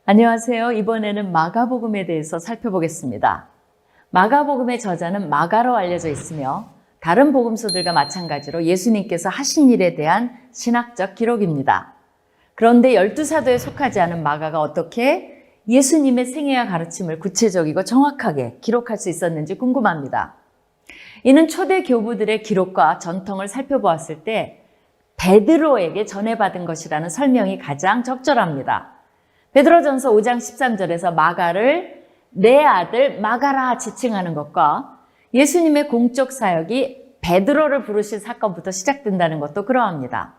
안녕하세요. 이번에는 마가복음에 대해서 살펴보겠습니다. 마가복음의 저자는 마가로 알려져 있으며 다른 복음서들과 마찬가지로 예수님께서 하신 일에 대한 신학적 기록입니다. 그런데 12사도에 속하지 않은 마가가 어떻게 예수님의 생애와 가르침을 구체적이고 정확하게 기록할 수 있었는지 궁금합니다. 이는 초대 교부들의 기록과 전통을 살펴보았을 때 베드로에게 전해받은 것이라는 설명이 가장 적절합니다. 베드로전서 5장 13절에서 마가를 내 아들 마가라 지칭하는 것과 예수님의 공적 사역이 베드로를 부르신 사건부터 시작된다는 것도 그러합니다.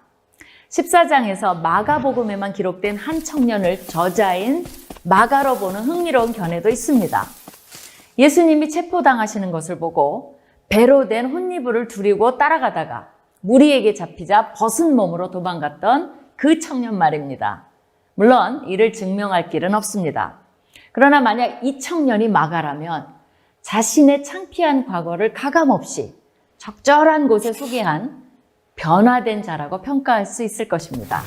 14장에서 마가복음에만 기록된 한 청년을 저자인 마가로 보는 흥미로운 견해도 있습니다. 예수님이 체포당하시는 것을 보고 배로 된 혼니부를 두르고 따라가다가 무리에게 잡히자 벗은 몸으로 도망갔던 그 청년 말입니다. 물론 이를 증명할 길은 없습니다. 그러나 만약 이 청년이 마가라면 자신의 창피한 과거를 가감없이 적절한 곳에 소개한 변화된 자라고 평가할 수 있을 것입니다.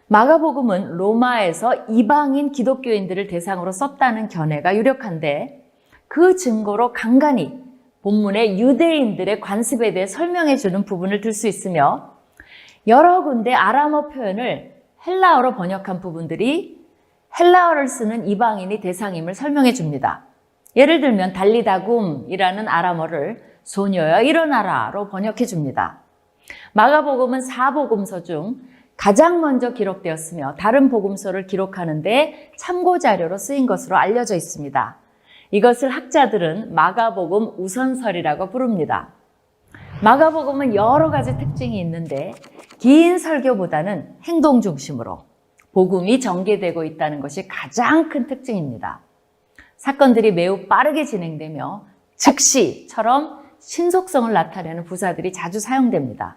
마가복음은 로마에서 이방인 기독교인들을 대상으로 썼다는 견해가 유력한데 그 증거로 간간히 본문의 유대인들의 관습에 대해 설명해 주는 부분을 들 수 있으며 여러 군데 아람어 표현을 헬라어로 번역한 부분들이 헬라어를 쓰는 이방인이 대상임을 설명해 줍니다. 예를 들면 달리다굼이라는 아람어를 소녀여 일어나라로 번역해 줍니다. 마가복음은 4복음서 중 가장 먼저 기록되었으며 다른 복음서를 기록하는 데 참고 자료로 쓰인 것으로 알려져 있습니다. 이것을 학자들은 마가복음 우선설이라고 부릅니다. 마가복음은 여러 가지 특징이 있는데 긴 설교보다는 행동 중심으로 복음이 전개되고 있다는 것이 가장 큰 특징입니다. 사건들이 매우 빠르게 진행되며 즉시처럼 신속성을 나타내는 부사들이 자주 사용됩니다.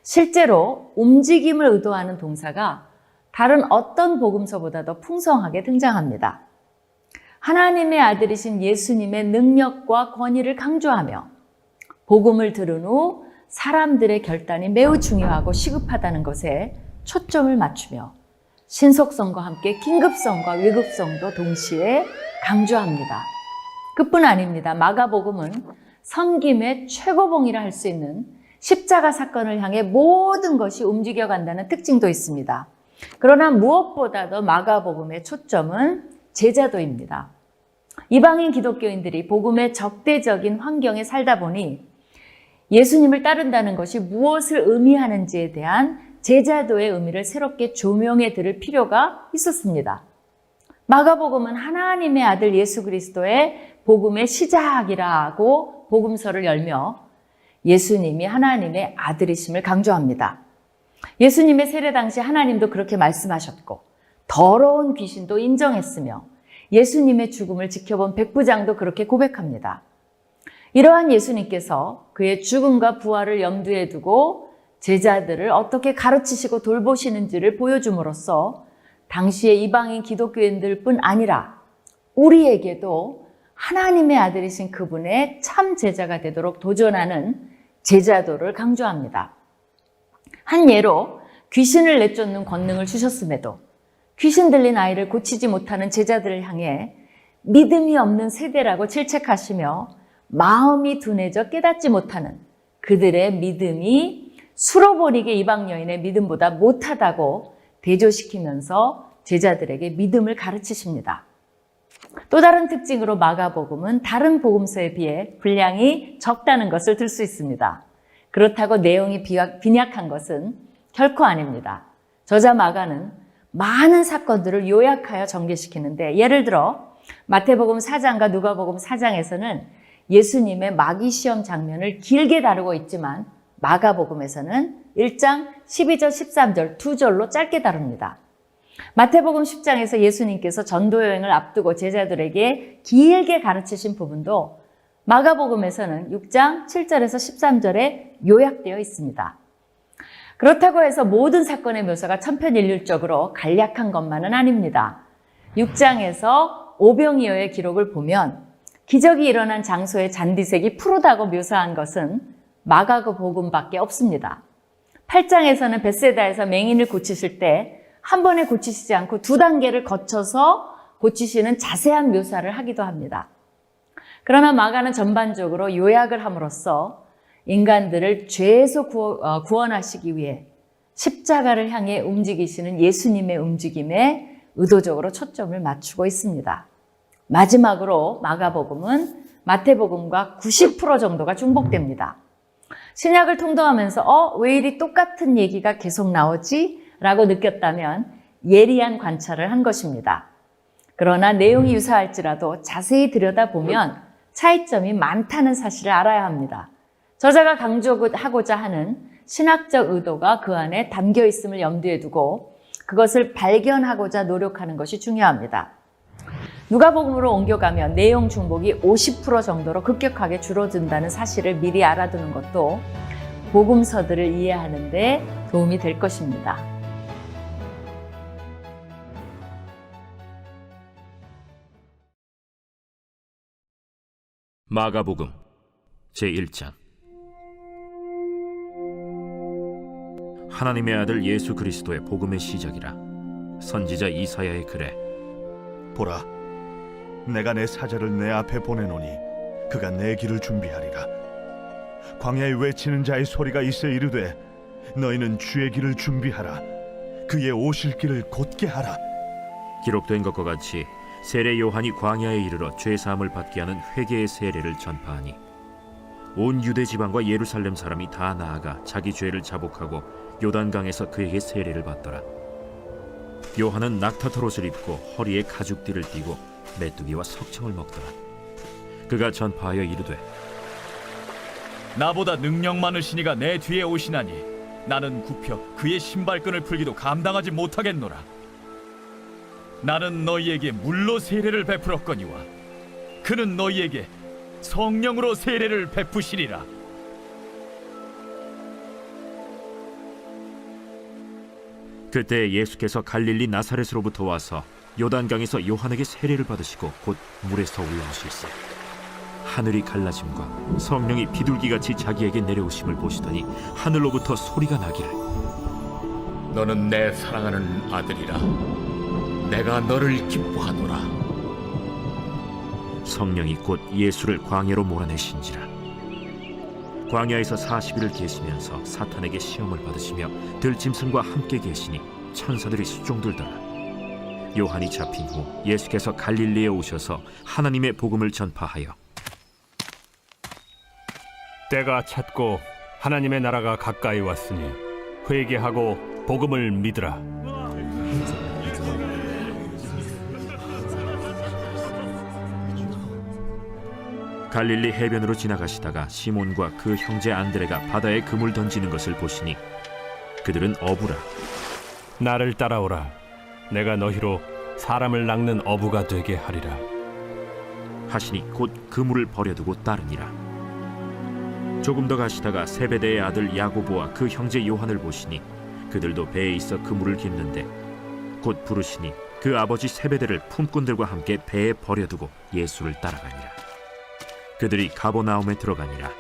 실제로 움직임을 의도하는 동사가 다른 어떤 복음서보다도 풍성하게 등장합니다. 하나님의 아들이신 예수님의 능력과 권위를 강조하며 복음을 들은 후 사람들의 결단이 매우 중요하고 시급하다는 것에 초점을 맞추며 신속성과 함께 긴급성과 위급성도 동시에 강조합니다. 그뿐 아닙니다. 마가복음은 섬김의 최고봉이라 할 수 있는 십자가 사건을 향해 모든 것이 움직여간다는 특징도 있습니다. 그러나 무엇보다도 마가복음의 초점은 제자도입니다. 이방인 기독교인들이 복음의 적대적인 환경에 살다 보니 예수님을 따른다는 것이 무엇을 의미하는지에 대한 제자도의 의미를 새롭게 조명해 드릴 필요가 있었습니다. 마가복음은 하나님의 아들 예수 그리스도의 복음의 시작이라고 복음서를 열며 예수님이 하나님의 아들이심을 강조합니다. 예수님의 세례 당시 하나님도 그렇게 말씀하셨고 더러운 귀신도 인정했으며 예수님의 죽음을 지켜본 백부장도 그렇게 고백합니다. 이러한 예수님께서 그의 죽음과 부활을 염두에 두고 제자들을 어떻게 가르치시고 돌보시는지를 보여줌으로써 당시의 이방인 기독교인들뿐 아니라 우리에게도 하나님의 아들이신 그분의 참 제자가 되도록 도전하는 제자도를 강조합니다. 한 예로 귀신을 내쫓는 권능을 주셨음에도 귀신 들린 아이를 고치지 못하는 제자들을 향해 믿음이 없는 세대라고 질책하시며 마음이 둔해져 깨닫지 못하는 그들의 믿음이 술어버리게 이방 여인의 믿음보다 못하다고 대조시키면서 제자들에게 믿음을 가르치십니다. 또 다른 특징으로 마가복음은 다른 복음서에 비해 분량이 적다는 것을 들 수 있습니다. 그렇다고 내용이 빈약한 것은 결코 아닙니다. 저자 마가는 많은 사건들을 요약하여 전개시키는데 예를 들어 마태복음 4장과 누가복음 4장에서는 예수님의 마귀시험 장면을 길게 다루고 있지만 마가복음에서는 1장 12절 13절 두 절로 짧게 다룹니다. 마태복음 10장에서 예수님께서 전도여행을 앞두고 제자들에게 길게 가르치신 부분도 마가복음에서는 6장 7절에서 13절에 요약되어 있습니다. 그렇다고 해서 모든 사건의 묘사가 천편일률적으로 간략한 것만은 아닙니다. 6장에서 오병이어의 기록을 보면 기적이 일어난 장소의 잔디색이 푸르다고 묘사한 것은 마가복음밖에 없습니다. 8장에서는 벳세다에서 맹인을 고치실 때 한 번에 고치시지 않고 두 단계를 거쳐서 고치시는 자세한 묘사를 하기도 합니다. 그러나 마가는 전반적으로 요약을 함으로써 인간들을 죄에서 구원하시기 위해 십자가를 향해 움직이시는 예수님의 움직임에 의도적으로 초점을 맞추고 있습니다. 마지막으로 마가복음은 마태복음과 90% 정도가 중복됩니다. 신약을 통독하면서 왜 이리 똑같은 얘기가 계속 나오지? 라고 느꼈다면 예리한 관찰을 한 것입니다. 그러나 내용이 유사할지라도 자세히 들여다보면 차이점이 많다는 사실을 알아야 합니다. 저자가 강조하고자 하는 신학적 의도가 그 안에 담겨 있음을 염두에 두고 그것을 발견하고자 노력하는 것이 중요합니다. 누가복음으로 옮겨가면 내용 중복이 50% 정도로 급격하게 줄어든다는 사실을 미리 알아두는 것도 복음서들을 이해하는 데 도움이 될 것입니다. 마가복음 제1장. 하나님의 아들 예수 그리스도의 복음의 시작이라. 선지자 이사야의 글에 보라, 내가 내 사자를 내 앞에 보내노니 그가 내 길을 준비하리라. 광야에 외치는 자의 소리가 있어 이르되 너희는 주의 길을 준비하라. 그의 오실 길을 곧게 하라. 기록된 것과 같이 세례 요한이 광야에 이르러 죄 사함을 받게 하는 회개의 세례를 전파하니 온 유대 지방과 예루살렘 사람이 다 나아가 자기 죄를 자복하고 요단강에서 그에게 세례를 받더라. 요한은 낙타털 옷을 입고 허리에 가죽띠를 띠고 메뚜기와 석청을 먹더라. 그가 전파하여 이르되 나보다 능력 많으신 이가 내 뒤에 오시나니 나는 굽혀 그의 신발끈을 풀기도 감당하지 못하겠노라. 나는 너희에게 물로 세례를 베풀었거니와 그는 너희에게 성령으로 세례를 베푸시리라. 그때 예수께서 갈릴리 나사렛으로부터 와서 요단강에서 요한에게 세례를 받으시고 곧 물에서 올라오실세. 하늘이 갈라짐과 성령이 비둘기같이 자기에게 내려오심을 보시더니 하늘로부터 소리가 나기를 너는 내 사랑하는 아들이라. 내가 너를 기뻐하노라. 성령이 곧 예수를 광야로 몰아내신지라. 광야에서 40일을 계시면서 사탄에게 시험을 받으시며 들짐승과 함께 계시니 천사들이 수종들더라. 요한이 잡힌 후 예수께서 갈릴리에 오셔서 하나님의 복음을 전파하여 때가 찼고 하나님의 나라가 가까이 왔으니 회개하고 복음을 믿으라. 갈릴리 해변으로 지나가시다가 시몬과 그 형제 안드레가 바다에 그물 던지는 것을 보시니 그들은 어부라. 나를 따라오라. 내가 너희로 사람을 낚는 어부가 되게 하리라. 하시니 곧 그물을 버려두고 따르니라. 조금 더 가시다가 세베대의 아들 야고보와 그 형제 요한을 보시니 그들도 배에 있어 그물을 깁는데 곧 부르시니 그 아버지 세베대를 품꾼들과 함께 배에 버려두고 예수를 따라가니라. 그들이 가버나움에 들어가니라.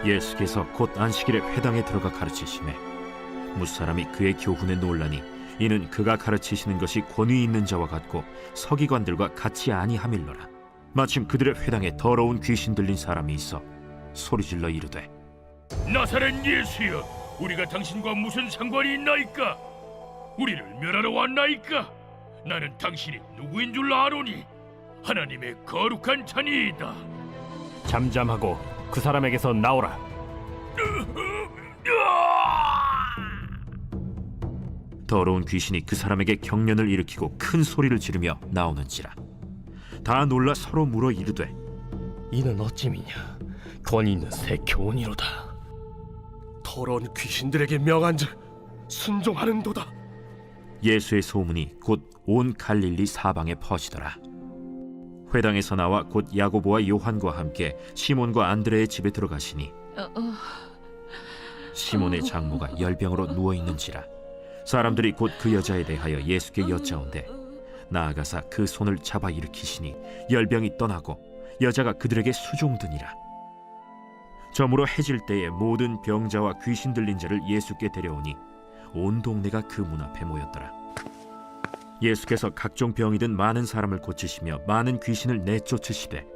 예수께서 곧 안식일에 회당에 들어가 가르치시매 무사람이 그의 교훈에 놀라니 이는 그가 가르치시는 것이 권위 있는 자와 같고 서기관들과 같이 아니함일러라. 마침 그들의 회당에 더러운 귀신 들린 사람이 있어 소리질러 이르되 나사렛 예수여, 우리가 당신과 무슨 상관이 있나이까? 우리를 멸하러 왔나이까? 나는 당신이 누구인 줄 아노니 하나님의 거룩한 자니이다. 잠잠하고 그 사람에게서 나오라. 더러운 귀신이 그 사람에게 경련을 일으키고 큰 소리를 지르며 나오는지라. 다 놀라 서로 물어 이르되 이는 어찌미냐? 권위 있는 새 교훈이로다. 더러운 귀신들에게 명한즉 순종하는도다. 예수의 소문이 곧 온 갈릴리 사방에 퍼지더라. 회당에서 나와 곧 야고보와 요한과 함께 시몬과 안드레의 집에 들어가시니 시몬의 장모가 열병으로 누워있는지라. 사람들이 곧 그 여자에 대하여 예수께 여짜온대 나아가사 그 손을 잡아 일으키시니 열병이 떠나고 여자가 그들에게 수종드니라. 저물어 해질 때에 모든 병자와 귀신 들린 자를 예수께 데려오니 온 동네가 그 문 앞에 모였더라. 예수께서 각종 병이 든 많은 사람을 고치시며 많은 귀신을 내쫓으시되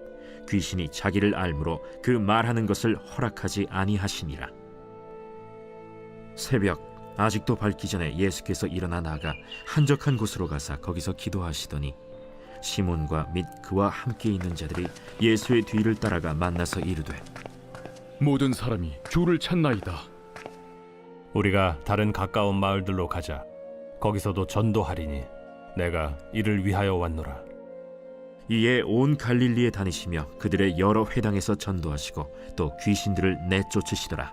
귀신이 자기를 알므로 그 말하는 것을 허락하지 아니하시니라. 새벽 아직도 밝기 전에 예수께서 일어나 나가 한적한 곳으로 가사 거기서 기도하시더니 시몬과 및 그와 함께 있는 자들이 예수의 뒤를 따라가 만나서 이르되 모든 사람이 주를 찾나이다. 우리가 다른 가까운 마을들로 가자. 거기서도 전도하리니 내가 이를 위하여 왔노라. 이에 온 갈릴리에 다니시며 그들의 여러 회당에서 전도하시고 또 귀신들을 내쫓으시더라.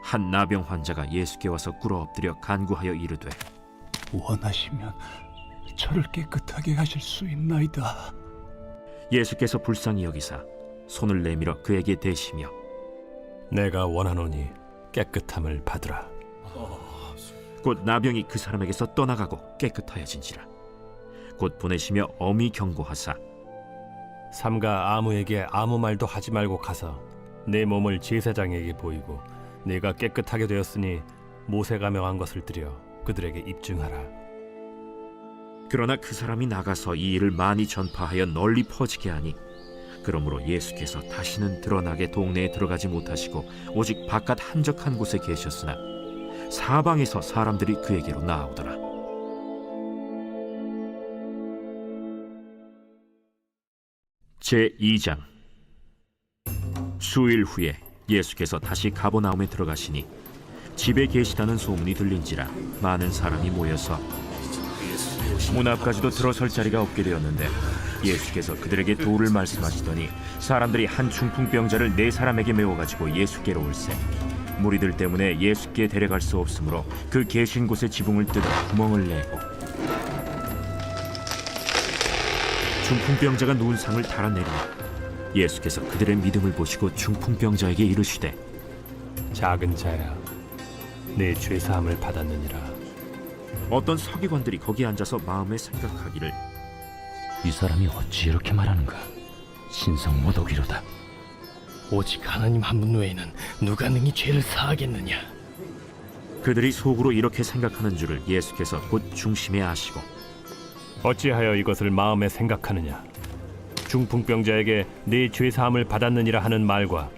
한 나병 환자가 예수께 와서 꿇어 엎드려 간구하여 이르되 원하시면 저를 깨끗하게 하실 수 있나이다. 예수께서 불쌍히 여기사 손을 내밀어 그에게 대시며 내가 원하노니 깨끗함을 받으라. 곧 나병이 그 사람에게서 떠나가고 깨끗하여진지라. 곧 보내시며 엄히 경고하사 삼가 아무에게 아무 말도 하지 말고 가서 내 몸을 제사장에게 보이고 내가 깨끗하게 되었으니 모세가 명한 것을 드려 그들에게 입증하라. 그러나 그 사람이 나가서 이 일을 많이 전파하여 널리 퍼지게 하니 그러므로 예수께서 다시는 드러나게 동네에 들어가지 못하시고 오직 바깥 한적한 곳에 계셨으나 사방에서 사람들이 그에게로 나아오더라. 제2장. 수일 후에 예수께서 다시 가버나움에 들어가시니 집에 계시다는 소문이 들린지라 많은 사람이 모여서 문 앞까지도 들어설 자리가 없게 되었는데 예수께서 그들에게 도를 말씀하시더니 사람들이 한 중풍병자를 4사람에게 메워가지고 예수께로 올세 무리들 때문에 예수께 데려갈 수 없으므로 그 계신 곳에 지붕을 뜯어 구멍을 내고 중풍병자가 누운 상을 달아내리니 예수께서 그들의 믿음을 보시고 중풍병자에게 이르시되 작은 자야, 내 죄사함을 받았느니라. 어떤 서기관들이 거기 앉아서 마음에 생각하기를 이 사람이 어찌 이렇게 말하는가? 신성 모독이로다. 오직 하나님 한 분 외에는 누가 능히 죄를 사하겠느냐? 그들이 속으로 이렇게 생각하는 줄을 예수께서 곧 중심에 아시고 어찌하여 이것을 마음에 생각하느냐? 중풍병자에게 네 죄사함을 받았느니라 하는 말과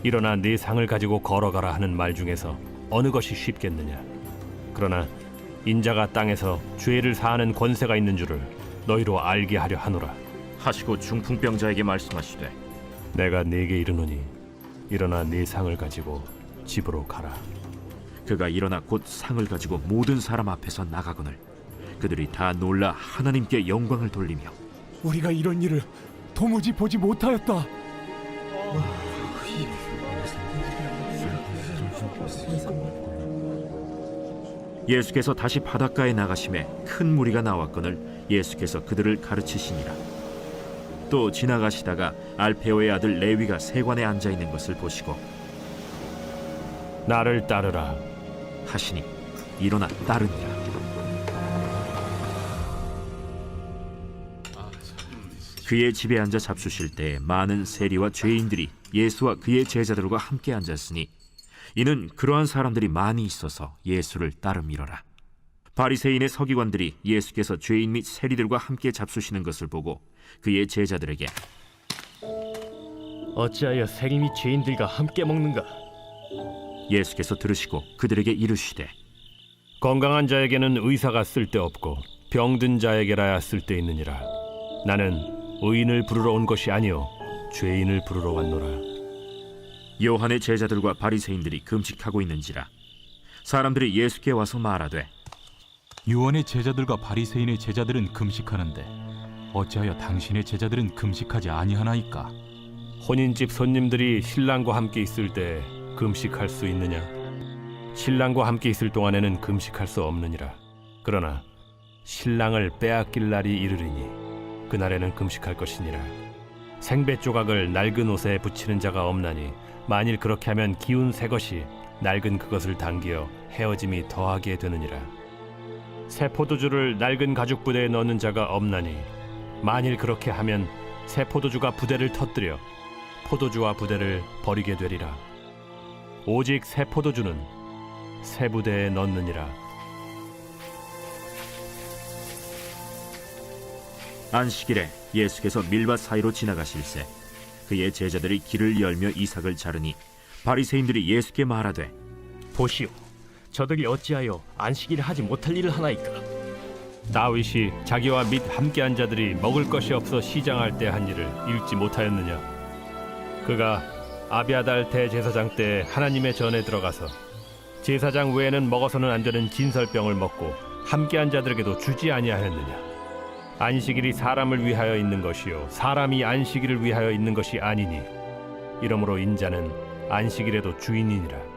일어나 네 상을 가지고 걸어가라 하는 말 중에서 어느 것이 쉽겠느냐? 그러나 인자가 땅에서 죄를 사하는 권세가 있는 줄을 너희로 알게 하려 하노라. 하시고 중풍병자에게 말씀하시되 내가 네게 이르노니 일어나 네 상을 가지고 집으로 가라. 그가 일어나 곧 상을 가지고 모든 사람 앞에서 나가거늘 그들이 다 놀라 하나님께 영광을 돌리며 우리가 이런 일을 도무지 보지 못하였다. 예수께서 다시 바닷가에 나가심에 큰 무리가 나왔거늘 예수께서 그들을 가르치시니라. 또 지나가시다가 알페오의 아들 레위가 세관에 앉아 있는 것을 보시고 나를 따르라 하시니 일어나 따르니라. 그의 집에 앉아 잡수실 때에 많은 세리와 죄인들이 예수와 그의 제자들과 함께 앉았으니 이는 그러한 사람들이 많이 있어서 예수를 따름이러라. 바리새인의 서기관들이 예수께서 죄인 및 세리들과 함께 잡수시는 것을 보고 그의 제자들에게 어찌하여 세리 및 죄인들과 함께 먹는가? 예수께서 들으시고 그들에게 이르시되 건강한 자에게는 의사가 쓸데없고 병든 자에게라야 쓸데있느니라. 나는 의인을 부르러 온 것이 아니요 죄인을 부르러 왔노라. 요한의 제자들과 바리새인들이 금식하고 있는지라 사람들이 예수께 와서 말하되 요한의 제자들과 바리새인의 제자들은 금식하는데 어찌하여 당신의 제자들은 금식하지 아니하나이까? 혼인집 손님들이 신랑과 함께 있을 때 금식할 수 있느냐? 신랑과 함께 있을 동안에는 금식할 수 없느니라. 그러나 신랑을 빼앗길 날이 이르리니 그날에는 금식할 것이니라. 생배 조각을 낡은 옷에 붙이는 자가 없나니 만일 그렇게 하면 기운 새 것이 낡은 그것을 당기어 헤어짐이 더하게 되느니라. 새 포도주를 낡은 가죽 부대에 넣는 자가 없나니 만일 그렇게 하면 새 포도주가 부대를 터뜨려 포도주와 부대를 버리게 되리라. 오직 새 포도주는 새 부대에 넣느니라. 안식일에 예수께서 밀밭 사이로 지나가실새 그의 제자들이 길을 열며 이삭을 자르니 바리새인들이 예수께 말하되 보시오, 저들이 어찌하여 안식일에 하지 못할 일을 하나이까? 다윗이 자기와 및 함께한 자들이 먹을 것이 없어 시장할 때 한 일을 읽지 못하였느냐? 그가 아비아달 대제사장 때 하나님의 전에 들어가서 제사장 외에는 먹어서는 안 되는 진설병을 먹고 함께한 자들에게도 주지 아니하였느냐? 안식일이 사람을 위하여 있는 것이요 사람이 안식일을 위하여 있는 것이 아니니 이러므로 인자는 안식일에도 주인이니라.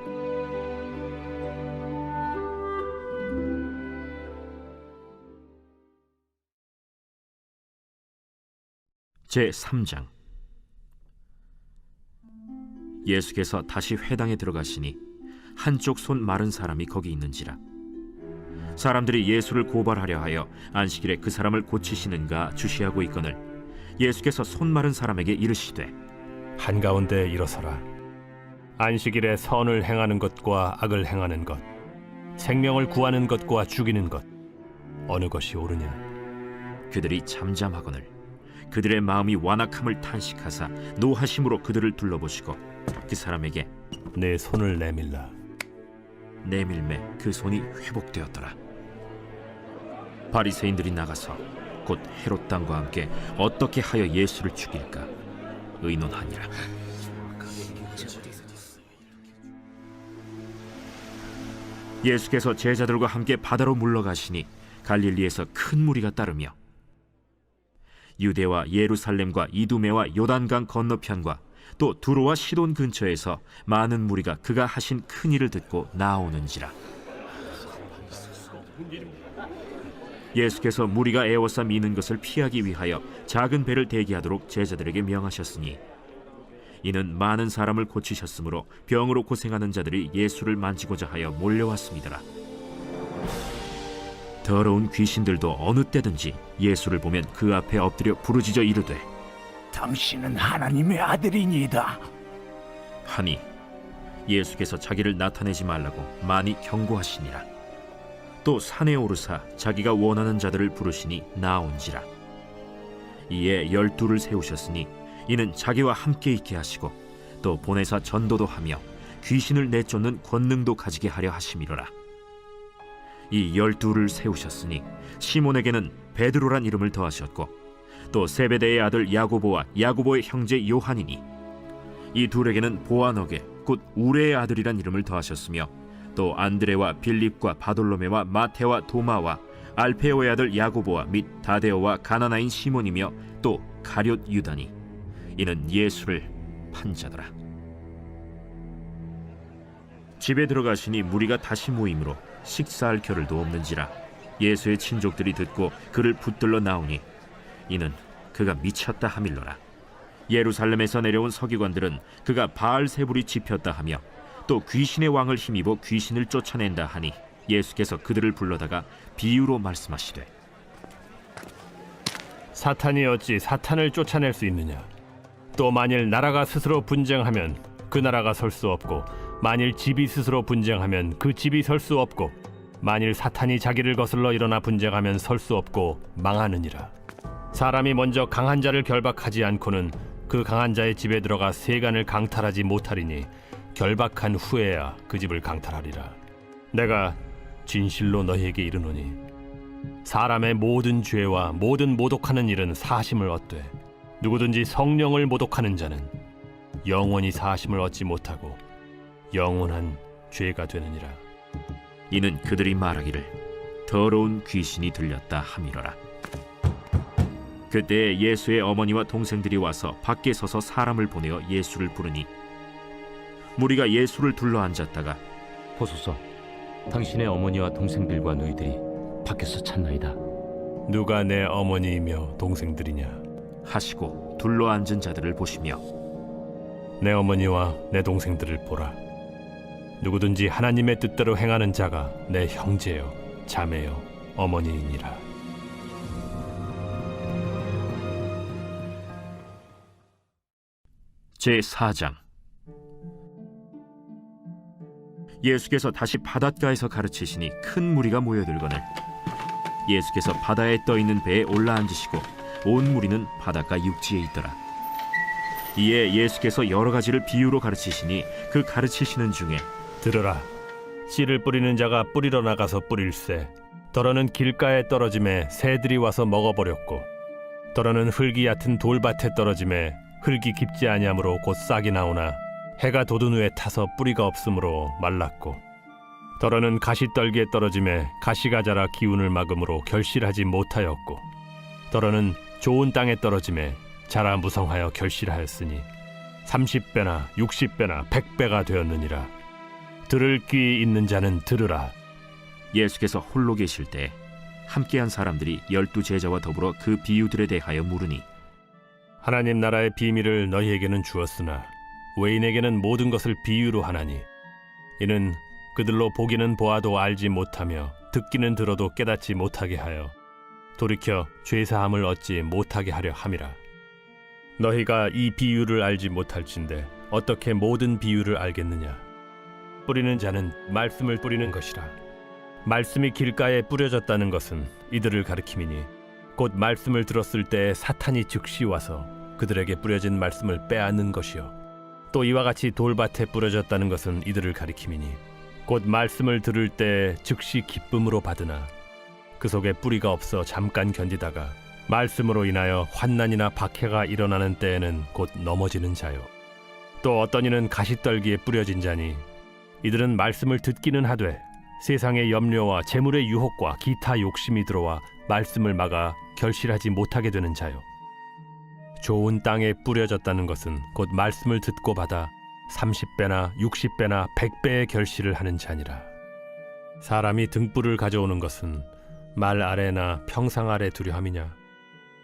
제3장. 예수께서 다시 회당에 들어가시니 한쪽 손 마른 사람이 거기 있는지라. 사람들이 예수를 고발하려 하여 안식일에 그 사람을 고치시는가 주시하고 있거늘 예수께서 손 마른 사람에게 이르시되 한가운데 일어서라. 안식일에 선을 행하는 것과 악을 행하는 것, 생명을 구하는 것과 죽이는 것, 어느 것이 옳으냐? 그들이 잠잠하거늘 그들의 마음이 완악함을 탄식하사 노하심으로 그들을 둘러보시고 그 사람에게 내 손을 내밀라. 내밀매 그 손이 회복되었더라. 바리새인들이 나가서 곧 헤롯 당과 함께 어떻게 하여 예수를 죽일까 의논하니라. 예수께서 제자들과 함께 바다로 물러가시니 갈릴리에서 큰 무리가 따르며 유대와 예루살렘과 이두메와 요단강 건너편과 또 두로와 시돈 근처에서 많은 무리가 그가 하신 큰 일을 듣고 나오는지라. 예수께서 무리가 애워싸 미는 것을 피하기 위하여 작은 배를 대기하도록 제자들에게 명하셨으니 이는 많은 사람을 고치셨으므로 병으로 고생하는 자들이 예수를 만지고자 하여 몰려왔습니다라. 더러운 귀신들도 어느 때든지 예수를 보면 그 앞에 엎드려 부르짖어 이르되 당신은 하나님의 아들이니이다 하니 예수께서 자기를 나타내지 말라고 많이 경고하시니라. 또 산에 오르사 자기가 원하는 자들을 부르시니 나온지라. 이에 12를 세우셨으니 이는 자기와 함께 있게 하시고 또 보내사 전도도 하며 귀신을 내쫓는 권능도 가지게 하려 하심이로라. 이 12를 세우셨으니 시몬에게는 베드로란 이름을 더하셨고 또 세베대의 아들 야고보와 야고보의 형제 요한이니 이 둘에게는 보아너게 곧 우레의 아들이란 이름을 더하셨으며 또 안드레와 빌립과 바돌로메와 마테와 도마와 알페오의 아들 야고보와 및 다데오와 가나나인 시몬이며 또 가룟 유다니 이는 예수를 판 자더라. 집에 들어가시니 무리가 다시 모이므로 식사할 겨를도 없는지라. 예수의 친족들이 듣고 그를 붙들러 나오니 이는 그가 미쳤다 하밀러라. 예루살렘에서 내려온 서기관들은 그가 바알세불이 집혔다 하며 또 귀신의 왕을 힘입어 귀신을 쫓아낸다 하니 예수께서 그들을 불러다가 비유로 말씀하시되 사탄이 어찌 사탄을 쫓아낼 수 있느냐? 또 만일 나라가 스스로 분쟁하면 그 나라가 설 수 없고 만일 집이 스스로 분쟁하면 그 집이 설 수 없고 만일 사탄이 자기를 거슬러 일어나 분쟁하면 설 수 없고 망하느니라. 사람이 먼저 강한 자를 결박하지 않고는 그 강한 자의 집에 들어가 세간을 강탈하지 못하리니 결박한 후에야 그 집을 강탈하리라. 내가 진실로 너희에게 이르노니 사람의 모든 죄와 모든 모독하는 일은 사심을 얻되 누구든지 성령을 모독하는 자는 영원히 사심을 얻지 못하고 영원한 죄가 되느니라. 이는 그들이 말하기를 더러운 귀신이 들렸다 함이로라. 그때 예수의 어머니와 동생들이 와서 밖에 서서 사람을 보내어 예수를 부르니 무리가 예수를 둘러 앉았다가 보소서, 당신의 어머니와 동생들과 너희들이 밖에서 찾나이다. 누가 내 어머니이며 동생들이냐? 하시고 둘러 앉은 자들을 보시며 내 어머니와 내 동생들을 보라. 누구든지 하나님의 뜻대로 행하는 자가 내 형제요 자매요 어머니이니라. 제4장. 예수께서 다시 바닷가에서 가르치시니 큰 무리가 모여들거늘 예수께서 바다에 떠 있는 배에 올라앉으시고 온 무리는 바닷가 육지에 있더라. 이에 예수께서 여러 가지를 비유로 가르치시니 그 가르치시는 중에 들으라. 씨를 뿌리는 자가 뿌리러 나가서 뿌릴새 더러는 길가에 떨어짐에 새들이 와서 먹어버렸고 더러는 흙이 얕은 돌밭에 떨어짐에 흙이 깊지 아니하므로 곧 싹이 나오나 해가 돋은 후에 타서 뿌리가 없으므로 말랐고 더러는 가시떨기에 떨어짐에 가시가 자라 기운을 막음으로 결실하지 못하였고 더러는 좋은 땅에 떨어짐에 자라 무성하여 결실하였으니 30배나 60배나 100배가 되었느니라. 들을 귀 있는 자는 들으라. 예수께서 홀로 계실 때 함께한 사람들이 12 제자와 더불어 그 비유들에 대하여 물으니 하나님 나라의 비밀을 너희에게는 주었으나 외인에게는 모든 것을 비유로 하나니 이는 그들로 보기는 보아도 알지 못하며 듣기는 들어도 깨닫지 못하게 하여 돌이켜 죄사함을 얻지 못하게 하려 함이라. 너희가 이 비유를 알지 못할진대 어떻게 모든 비유를 알겠느냐. 뿌리는 자는 말씀을 뿌리는 것이라. 말씀이 길가에 뿌려졌다는 것은 이들을 가리킴이니 곧 말씀을 들었을 때 사탄이 즉시 와서 그들에게 뿌려진 말씀을 빼앗는 것이요 또 이와 같이 돌밭에 뿌려졌다는 것은 이들을 가리킴이니 곧 말씀을 들을 때 즉시 기쁨으로 받으나 그 속에 뿌리가 없어 잠깐 견디다가 말씀으로 인하여 환난이나 박해가 일어나는 때에는 곧 넘어지는 자요 또 어떤 이는 가시떨기에 뿌려진 자니 이들은 말씀을 듣기는 하되 세상의 염려와 재물의 유혹과 기타 욕심이 들어와 말씀을 막아 결실하지 못하게 되는 자요 좋은 땅에 뿌려졌다는 것은 곧 말씀을 듣고 받아 30배나 60배나 100배의 결실을 하는 자니라. 사람이 등불을 가져오는 것은 말 아래나 평상 아래 두려함이냐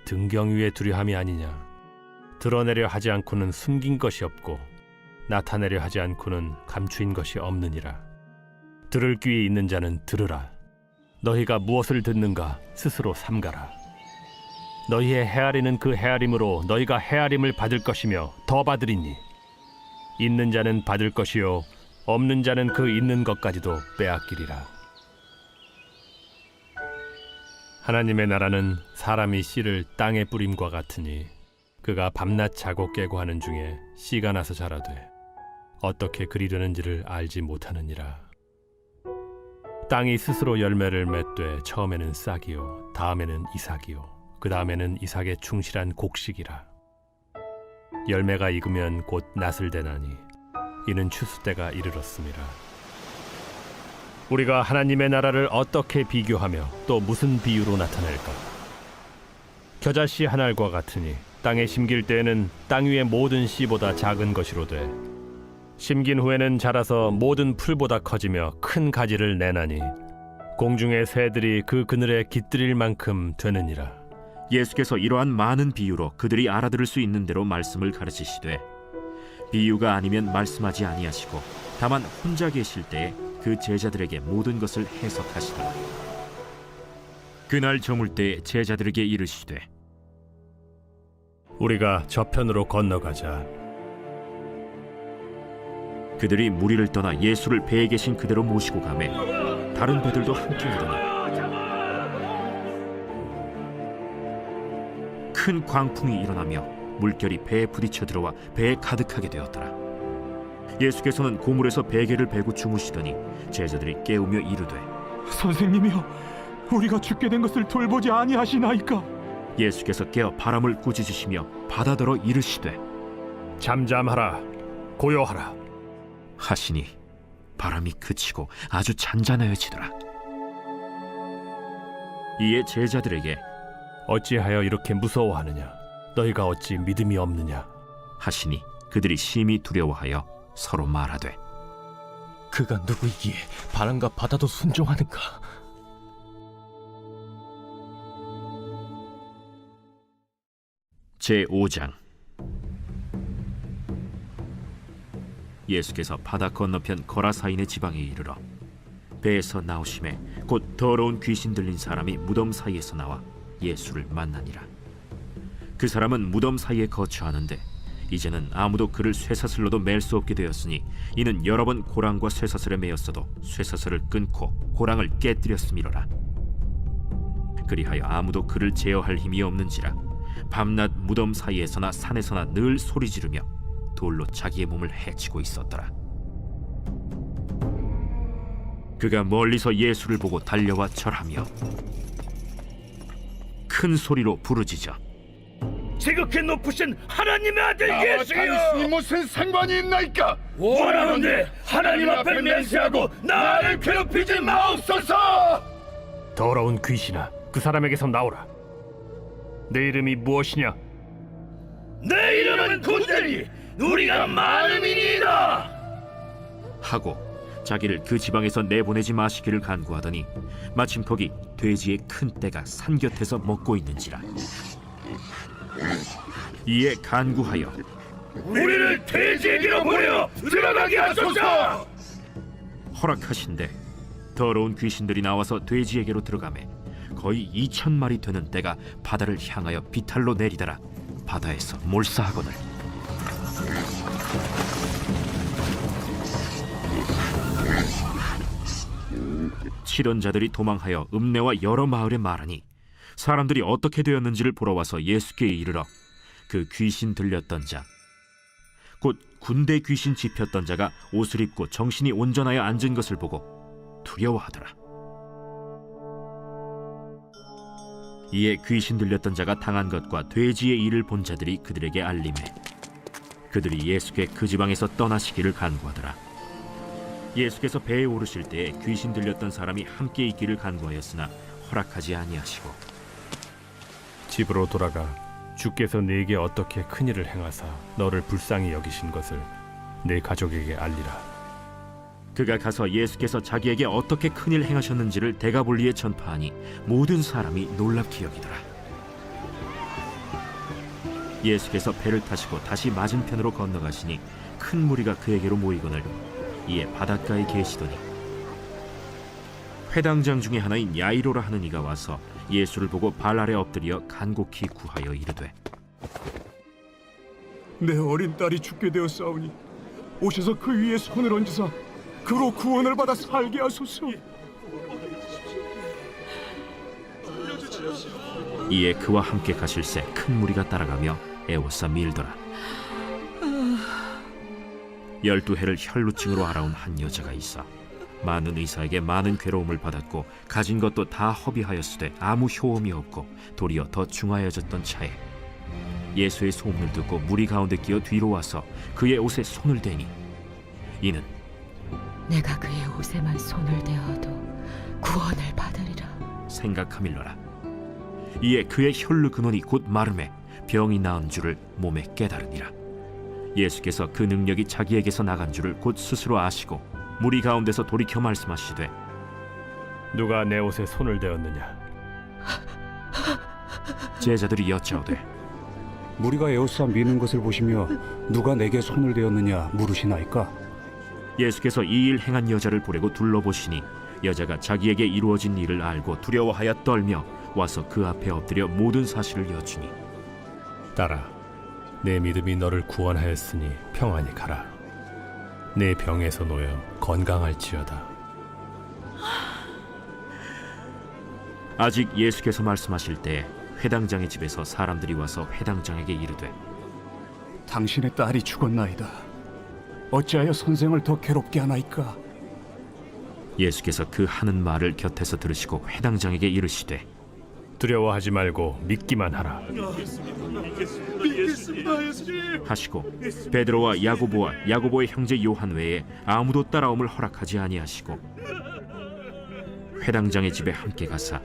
등경 위에 두려함이 아니냐. 드러내려 하지 않고는 숨긴 것이 없고 나타내려 하지 않고는 감추인 것이 없느니라. 들을 귀에 있는 자는 들으라. 너희가 무엇을 듣는가 스스로 삼가라. 너희의 헤아리는 그 헤아림으로 너희가 헤아림을 받을 것이며 더 받으리니 있는 자는 받을 것이요 없는 자는 그 있는 것까지도 빼앗기리라. 하나님의 나라는 사람이 씨를 땅에 뿌림과 같으니 그가 밤낮 자고 깨고 하는 중에 씨가 나서 자라되 어떻게 그리려는지를 알지 못하느니라. 땅이 스스로 열매를 맺되 처음에는 싹이요 다음에는 이삭이요 그 다음에는 이삭의 충실한 곡식이라. 열매가 익으면 곧 낫을 대나니 이는 추수 때가 이르렀음이라. 우리가 하나님의 나라를 어떻게 비교하며 또 무슨 비유로 나타낼까? 겨자씨 한 알과 같으니 땅에 심길 때에는 땅 위의 모든 씨보다 작은 것이로되 심긴 후에는 자라서 모든 풀보다 커지며 큰 가지를 내나니 공중의 새들이 그 그늘에 깃들일 만큼 되느니라. 예수께서 이러한 많은 비유로 그들이 알아들을 수 있는 대로 말씀을 가르치시되 비유가 아니면 말씀하지 아니하시고 다만 혼자 계실 때에 그 제자들에게 모든 것을 해석하시더라. 그날 저물 때에 제자들에게 이르시되 우리가 저편으로 건너가자. 그들이 무리를 떠나 예수를 배에 계신 그대로 모시고 가매 다른 배들도 함께 오더니 큰 광풍이 일어나며 물결이 배에 부딪혀 들어와 배에 가득하게 되었더라. 예수께서는 고물에서 베개를 베고 주무시더니 제자들이 깨우며 이르되 선생님이여, 우리가 죽게 된 것을 돌보지 아니하시나이까? 예수께서 깨어 바람을 꾸짖으시며 바다더러 이르시되 잠잠하라 고요하라 하시니 바람이 그치고 아주 잔잔하여지더라. 이에 제자들에게 어찌하여 이렇게 무서워하느냐? 너희가 어찌 믿음이 없느냐? 하시니 그들이 심히 두려워하여 서로 말하되 그가 누구이기에 바람과 바다도 순종하는가? 제5장 예수께서 바다 건너편 거라사인의 지방에 이르러 배에서 나오심에 곧 더러운 귀신 들린 사람이 무덤 사이에서 나와 예수를 만나니라. 그 사람은 무덤 사이에 거처하는데 이제는 아무도 그를 쇠사슬로도 맬 수 없게 되었으니 이는 여러 번 고랑과 쇠사슬에 매였어도 쇠사슬을 끊고 고랑을 깨뜨렸음이로라. 그리하여 아무도 그를 제어할 힘이 없는지라 밤낮 무덤 사이에서나 산에서나 늘 소리 지르며 돌로 자기의 몸을 해치고 있었더라. 그가 멀리서 예수를 보고 달려와 절하며 큰 소리로 부르짖어 지극히 높으신 하나님의 아들 예수여, 당신이 무슨 상관이 있나이까? 원하건대 하나님 앞에 맹세하고 나를 괴롭히지 마옵소서. 더러운 귀신아, 그 사람에게서 나오라. 내 이름이 무엇이냐? 내 이름은 군대니 우리가 많음이니이다 하고 자기를 그 지방에서 내보내지 마시기를 간구하더니 마침 거기 돼지의 큰 떼가 산 곁에서 먹고 있는지라. 이에 간구하여 우리를 돼지에게로 보내어 들어가게 하소서. 허락하신대 더러운 귀신들이 나와서 돼지에게로 들어가매 거의 2,000마리 되는 떼가 바다를 향하여 비탈로 내리더라. 바다에서 몰사하거늘 치던 자들이 도망하여 읍내와 여러 마을에 말하니 사람들이 어떻게 되었는지를 보러 와서 예수께 이르러 그 귀신 들렸던 자 곧 군대 귀신 집혔던 자가 옷을 입고 정신이 온전하여 앉은 것을 보고 두려워하더라. 이에 귀신 들렸던 자가 당한 것과 돼지의 일을 본 자들이 그들에게 알림해 그들이 예수께 그 지방에서 떠나시기를 간구하더라. 예수께서 배에 오르실 때에 귀신 들렸던 사람이 함께 있기를 간구하였으나 허락하지 아니하시고 집으로 돌아가 주께서 네게 어떻게 큰일을 행하사 너를 불쌍히 여기신 것을 내 가족에게 알리라. 그가 가서 예수께서 자기에게 어떻게 큰일 행하셨는지를 데가볼리에 전파하니 모든 사람이 놀랍게 여기더라. 예수께서 배를 타시고 다시 맞은편으로 건너가시니 큰 무리가 그에게로 모이거늘 이에 바닷가에 계시더니 회당장 중에 하나인 야이로라 하는 이가 와서 예수를 보고 발 아래 엎드려 간곡히 구하여 이르되 내 어린 딸이 죽게 되었사오니 오셔서 그 위에 손을 얹으사 그로 구원을 받아 살게 하소서. 이에 그와 함께 가실새 큰 무리가 따라가며 애워싸 밀더라. 12해를 혈루증으로 알아온 한 여자가 있어 많은 의사에게 많은 괴로움을 받았고 가진 것도 다 허비하였으되 아무 효험이 없고 도리어 더 중하여졌던 차에 예수의 소문을 듣고 무리 가운데 끼어 뒤로 와서 그의 옷에 손을 대니 이는 내가 그의 옷에만 손을 대어도 구원을 받으리라 생각하밀러라. 이에 그의 혈루 근원이 곧 마름에 병이 나은 줄을 몸에 깨달으니라. 예수께서 그 능력이 자기에게서 나간 줄을 곧 스스로 아시고 무리 가운데서 돌이켜 말씀하시되 누가 내 옷에 손을 대었느냐? 제자들이 여짜오되 무리가 에워싸 미는 것을 보시며 누가 내게 손을 대었느냐 물으시나이까? 예수께서 이 일 행한 여자를 보려고 둘러보시니 여자가 자기에게 이루어진 일을 알고 두려워하여 떨며 와서 그 앞에 엎드려 모든 사실을 여쭈니 딸아, 내 믿음이 너를 구원하였으니 평안히 가라. 내 병에서 놓여 건강할지어다. 아직 예수께서 말씀하실 때 회당장의 집에서 사람들이 와서 회당장에게 이르되 당신의 딸이 죽었나이다. 어찌하여 선생을 더 괴롭게 하나이까? 예수께서 그 하는 말을 곁에서 들으시고 회당장에게 이르시되 두려워하지 말고 믿기만 하라. 하시고 베드로와 야고보와 야고보의 형제 요한 외에 아무도 따라옴을 허락하지 아니하시고 회당장의 집에 함께 가사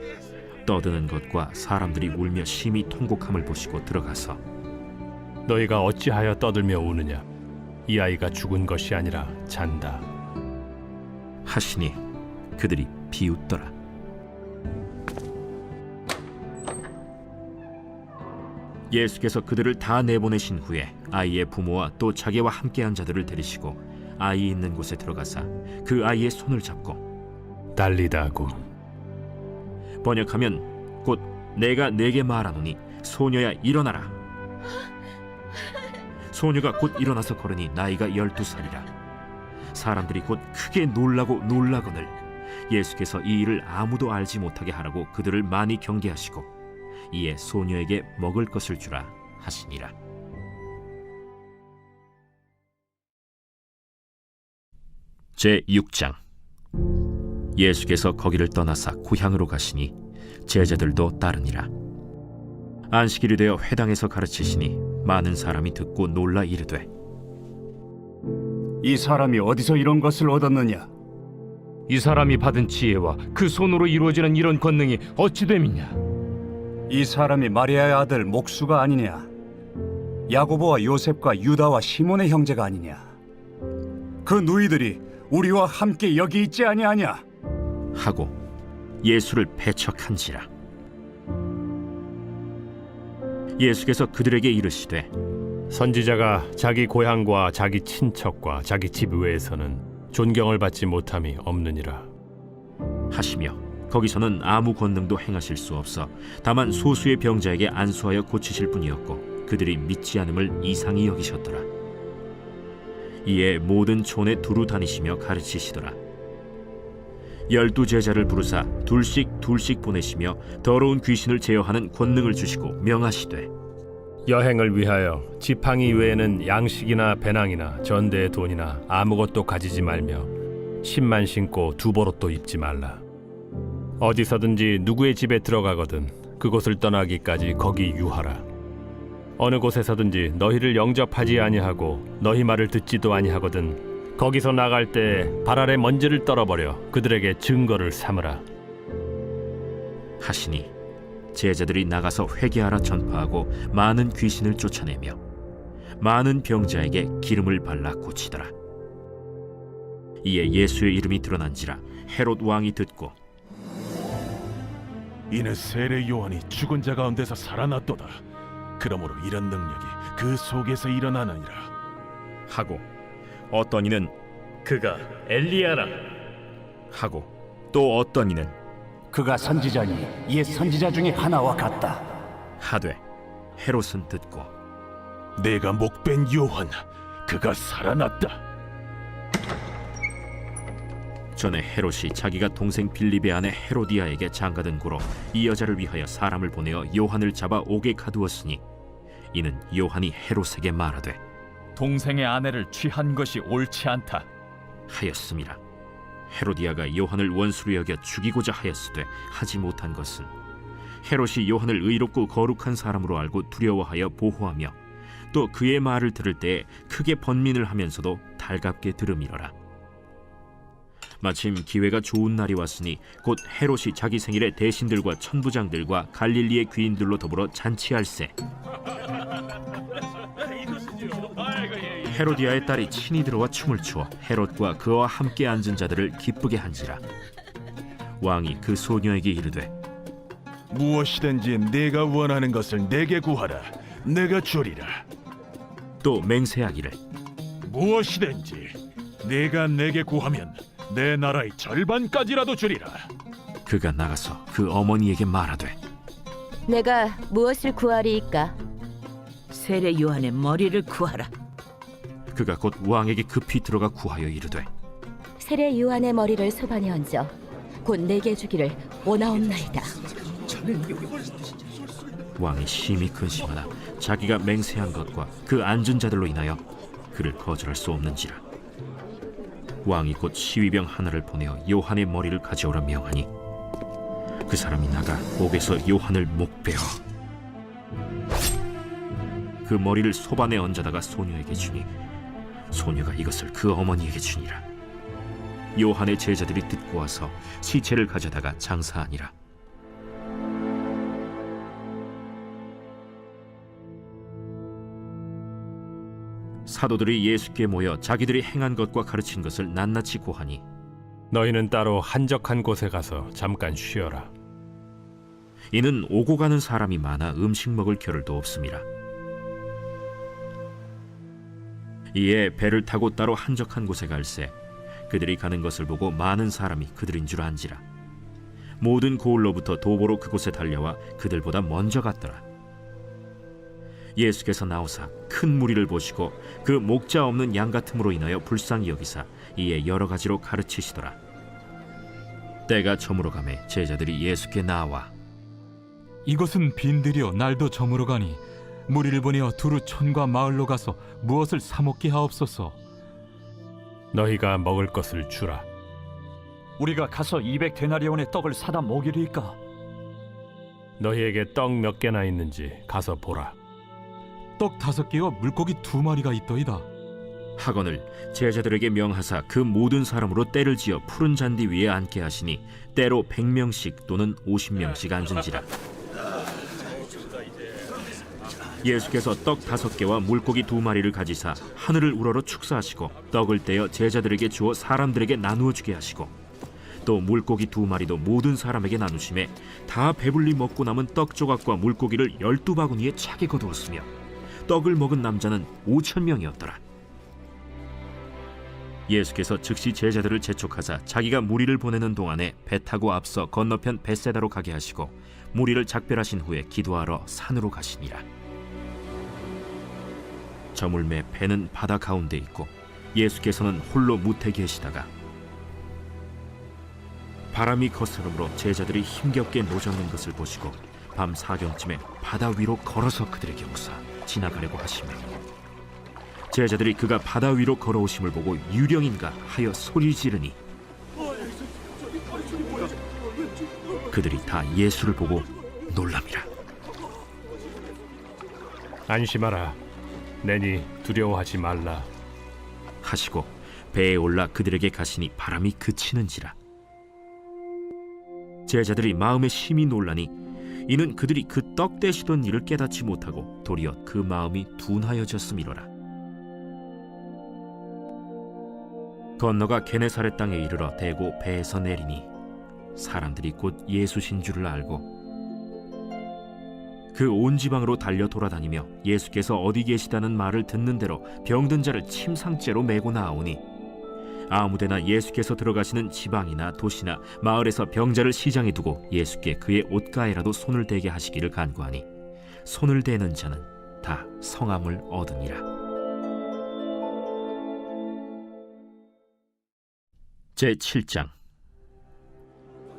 떠드는 것과 사람들이 울며 심히 통곡함을 보시고 들어가서 너희가 어찌하여 떠들며 우느냐? 이 아이가 죽은 것이 아니라 잔다. 하시니 그들이 비웃더라. 예수께서 그들을 다 내보내신 후에 아이의 부모와 또 자기와 함께한 자들을 데리시고 아이 있는 곳에 들어가사 그 아이의 손을 잡고 달리다고 번역하면 곧 내가 네게 말하노니 소녀야 일어나라. 소녀가 곧 일어나서 걸으니 나이가 12살이라. 사람들이 곧 크게 놀라고 놀라거늘 예수께서 이 일을 아무도 알지 못하게 하라고 그들을 많이 경계하시고 이에 소녀에게 먹을 것을 주라 하시니라. 제6장. 예수께서 거기를 떠나사 고향으로 가시니 제자들도 따르니라. 안식일이 되어 회당에서 가르치시니 많은 사람이 듣고 놀라 이르되, 이 사람이 어디서 이런 것을 얻었느냐? 이 사람이 받은 지혜와 그 손으로 이루어지는 이런 권능이 어찌 됨이냐? 이 사람이 마리아의 아들 목수가 아니냐? 야고보와 요셉과 유다와 시몬의 형제가 아니냐? 그 누이들이 우리와 함께 여기 있지 아니하냐? 하고 예수를 배척한지라. 예수께서 그들에게 이르시되, 선지자가 자기 고향과 자기 친척과 자기 집 외에서는 존경을 받지 못함이 없느니라 하시며 거기서는 아무 권능도 행하실 수 없어 다만 소수의 병자에게 안수하여 고치실 뿐이었고 그들이 믿지 않음을 이상히 여기셨더라. 이에 모든 촌에 두루 다니시며 가르치시더라. 12 제자를 부르사 둘씩 보내시며 더러운 귀신을 제어하는 권능을 주시고 명하시되, 여행을 위하여 지팡이 외에는 양식이나 배낭이나 전대의 돈이나 아무것도 가지지 말며 신만 신고 두보롯도 입지 말라. 어디서든지 누구의 집에 들어가거든 그곳을 떠나기까지 거기 유하라. 어느 곳에서든지 너희를 영접하지 아니하고 너희 말을 듣지도 아니하거든 거기서 나갈 때 발 아래 먼지를 떨어버려 그들에게 증거를 삼으라 하시니 제자들이 나가서 회개하라 전파하고 많은 귀신을 쫓아내며 많은 병자에게 기름을 발라 고치더라. 이에 예수의 이름이 드러난지라 헤롯 왕이 듣고, 이는 세례 요한이 죽은 자 가운데서 살아났도다. 그러므로 이런 능력이 그 속에서 일어나느니라 하고 어떤 이는 그가 엘리야라 하고 또 어떤 이는 그가 선지자니 옛 선지자 중에 하나와 같다 하되, 헤롯은 듣고 내가 목벤 요한 그가 살아났다. 전에 헤롯이 자기가 동생 빌립의 아내 헤로디아에게 장가든 고로 이 여자를 위하여 사람을 보내어 요한을 잡아 옥에 가두었으니 이는 요한이 헤롯에게 말하되 동생의 아내를 취한 것이 옳지 않다 하였음이라. 헤로디아가 요한을 원수로 여겨 죽이고자 하였으되 하지 못한 것은 헤롯이 요한을 의롭고 거룩한 사람으로 알고 두려워하여 보호하며 또 그의 말을 들을 때에 크게 번민을 하면서도 달갑게 들음이러라. 마침 기회가 좋은 날이 왔으니 곧 헤롯이 자기 생일에 대신들과 천부장들과 갈릴리의 귀인들로 더불어 잔치할세. 헤로디아의 딸이 친히 들어와 춤을 추어 헤롯과 그와 함께 앉은 자들을 기쁘게 한지라. 왕이 그 소녀에게 이르되, 무엇이든지 네가 원하는 것을 내게 구하라. 내가 주리라. 또 맹세하기를, 무엇이든지 네가 내게 구하면 내 나라의 절반까지라도 주리라. 그가 나가서 그 어머니에게 말하되, 내가 무엇을 구하리이까? 세례 요한의 머리를 구하라. 그가 곧 왕에게 급히 들어가 구하여 이르되, 세례 요한의 머리를 소반에 얹어 곧 내게 주기를 원하옵나이다. 왕이 심히 근심하나 자기가 맹세한 것과 그 앉은 자들로 인하여 그를 거절할 수 없는지라. 왕이 곧 시위병 하나를 보내어 요한의 머리를 가져오라 명하니 그 사람이 나가 옥에서 요한을 목베어 그 머리를 소반에 얹어다가 소녀에게 주니 소녀가 이것을 그 어머니에게 주니라. 요한의 제자들이 듣고 와서 시체를 가져다가 장사하니라. 사도들이 예수께 모여 자기들이 행한 것과 가르친 것을 낱낱이 고하니 너희는 따로 한적한 곳에 가서 잠깐 쉬어라. 이는 오고 가는 사람이 많아 음식 먹을 겨를도 없음이라. 이에 배를 타고 따로 한적한 곳에 갈새 그들이 가는 것을 보고 많은 사람이 그들인 줄 안지라. 모든 고을로부터 도보로 그곳에 달려와 그들보다 먼저 갔더라. 예수께서 나오사 큰 무리를 보시고 그 목자 없는 양 같음으로 인하여 불쌍히 여기사 이에 여러 가지로 가르치시더라. 때가 저물어 가매 제자들이 예수께 나와 이것은 빈들이여 날도 저물어 가니 무리를 보내어 두루 촌과 마을로 가서 무엇을 사 먹게 하옵소서. 너희가 먹을 것을 주라. 우리가 가서 200데나리온의 떡을 사다 먹이리까? 너희에게 떡 몇 개나 있는지 가서 보라. 떡 5개와 물고기 2마리가 있더이다. 하거늘 제자들에게 명하사 그 모든 사람으로 때를 지어 푸른 잔디 위에 앉게 하시니 때로 100명씩 또는 50명씩 앉은지라. 예수께서 떡 5개와 물고기 2마리를 가지사 하늘을 우러러 축사하시고 떡을 떼어 제자들에게 주어 사람들에게 나누어 주게 하시고 또 물고기 2마리도 모든 사람에게 나누심에 다 배불리 먹고 남은 떡 조각과 물고기를 12바구니에 차게 거두었으며 떡을 먹은 남자는 5,000명이었더라. 예수께서 즉시 제자들을 재촉하사 자기가 무리를 보내는 동안에 배 타고 앞서 건너편 벳세다로 가게 하시고 무리를 작별하신 후에 기도하러 산으로 가시니라. 저물매 배는 바다 가운데 있고 예수께서는 홀로 무태 계시다가 바람이 거스름으로 제자들이 힘겹게 노젓는 것을 보시고 밤 4경쯤에 바다 위로 걸어서 그들에게 오사 지나가려고 하시며 제자들이 그가 바다 위로 걸어오심을 보고 유령인가 하여 소리 지르니 그들이 다 예수를 보고 놀랍니다. 안심하라. 내니 두려워하지 말라 하시고 배에 올라 그들에게 가시니 바람이 그치는지라. 제자들이 마음에 심히 놀라니 이는 그들이 그 떡 떼시던 일을 깨닫지 못하고 도리어 그 마음이 둔하여졌음이로라. 건너가 게네사렛 땅에 이르러 대고 배에서 내리니 사람들이 곧 예수신 줄을 알고 그 온 지방으로 달려 돌아다니며 예수께서 어디 계시다는 말을 듣는 대로 병든 자를 침상째로 메고 나오니 아무데나 예수께서 들어가시는 지방이나 도시나 마을에서 병자를 시장에 두고 예수께 그의 옷가에라도 손을 대게 하시기를 간구하니 손을 대는 자는 다 성함을 얻으니라. 제7장.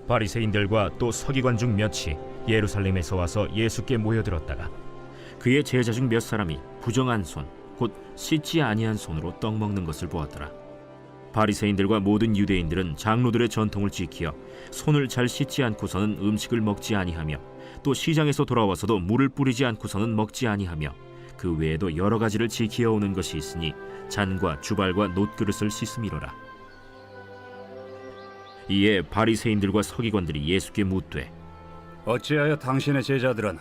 바리새인들과 또 서기관 중 몇이 예루살렘에서 와서 예수께 모여들었다가 그의 제자 중 몇 사람이 부정한 손, 곧 씻지 아니한 손으로 떡 먹는 것을 보았더라. 바리새인들과 모든 유대인들은 장로들의 전통을 지키어 손을 잘 씻지 않고서는 음식을 먹지 아니하며 또 시장에서 돌아와서도 물을 뿌리지 않고서는 먹지 아니하며 그 외에도 여러 가지를 지키어 오는 것이 있으니 잔과 주발과 놋그릇을 씻음이로라. 이에 바리새인들과 서기관들이 예수께 묻되 어찌하여 당신의 제자들은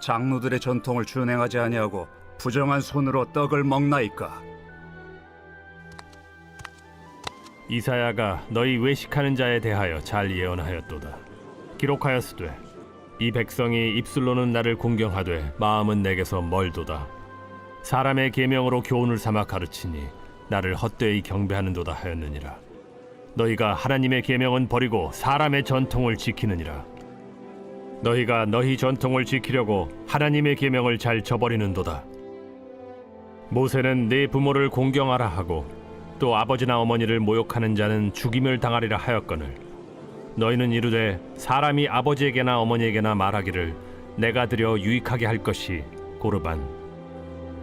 장로들의 전통을 준행하지 아니하고 부정한 손으로 떡을 먹나이까? 이사야가 너희 외식하는 자에 대하여 잘 예언하였도다. 기록하였으되 이 백성이 입술로는 나를 공경하되 마음은 내게서 멀도다. 사람의 계명으로 교훈을 삼아 가르치니 나를 헛되이 경배하는도다 하였느니라. 너희가 하나님의 계명은 버리고 사람의 전통을 지키느니라. 너희가 너희 전통을 지키려고 하나님의 계명을 잘 저버리는도다. 모세는 네 부모를 공경하라 하고 또 아버지나 어머니를 모욕하는 자는 죽임을 당하리라 하였거늘 너희는 이르되 사람이 아버지에게나 어머니에게나 말하기를 내가 드려 유익하게 할 것이 고르반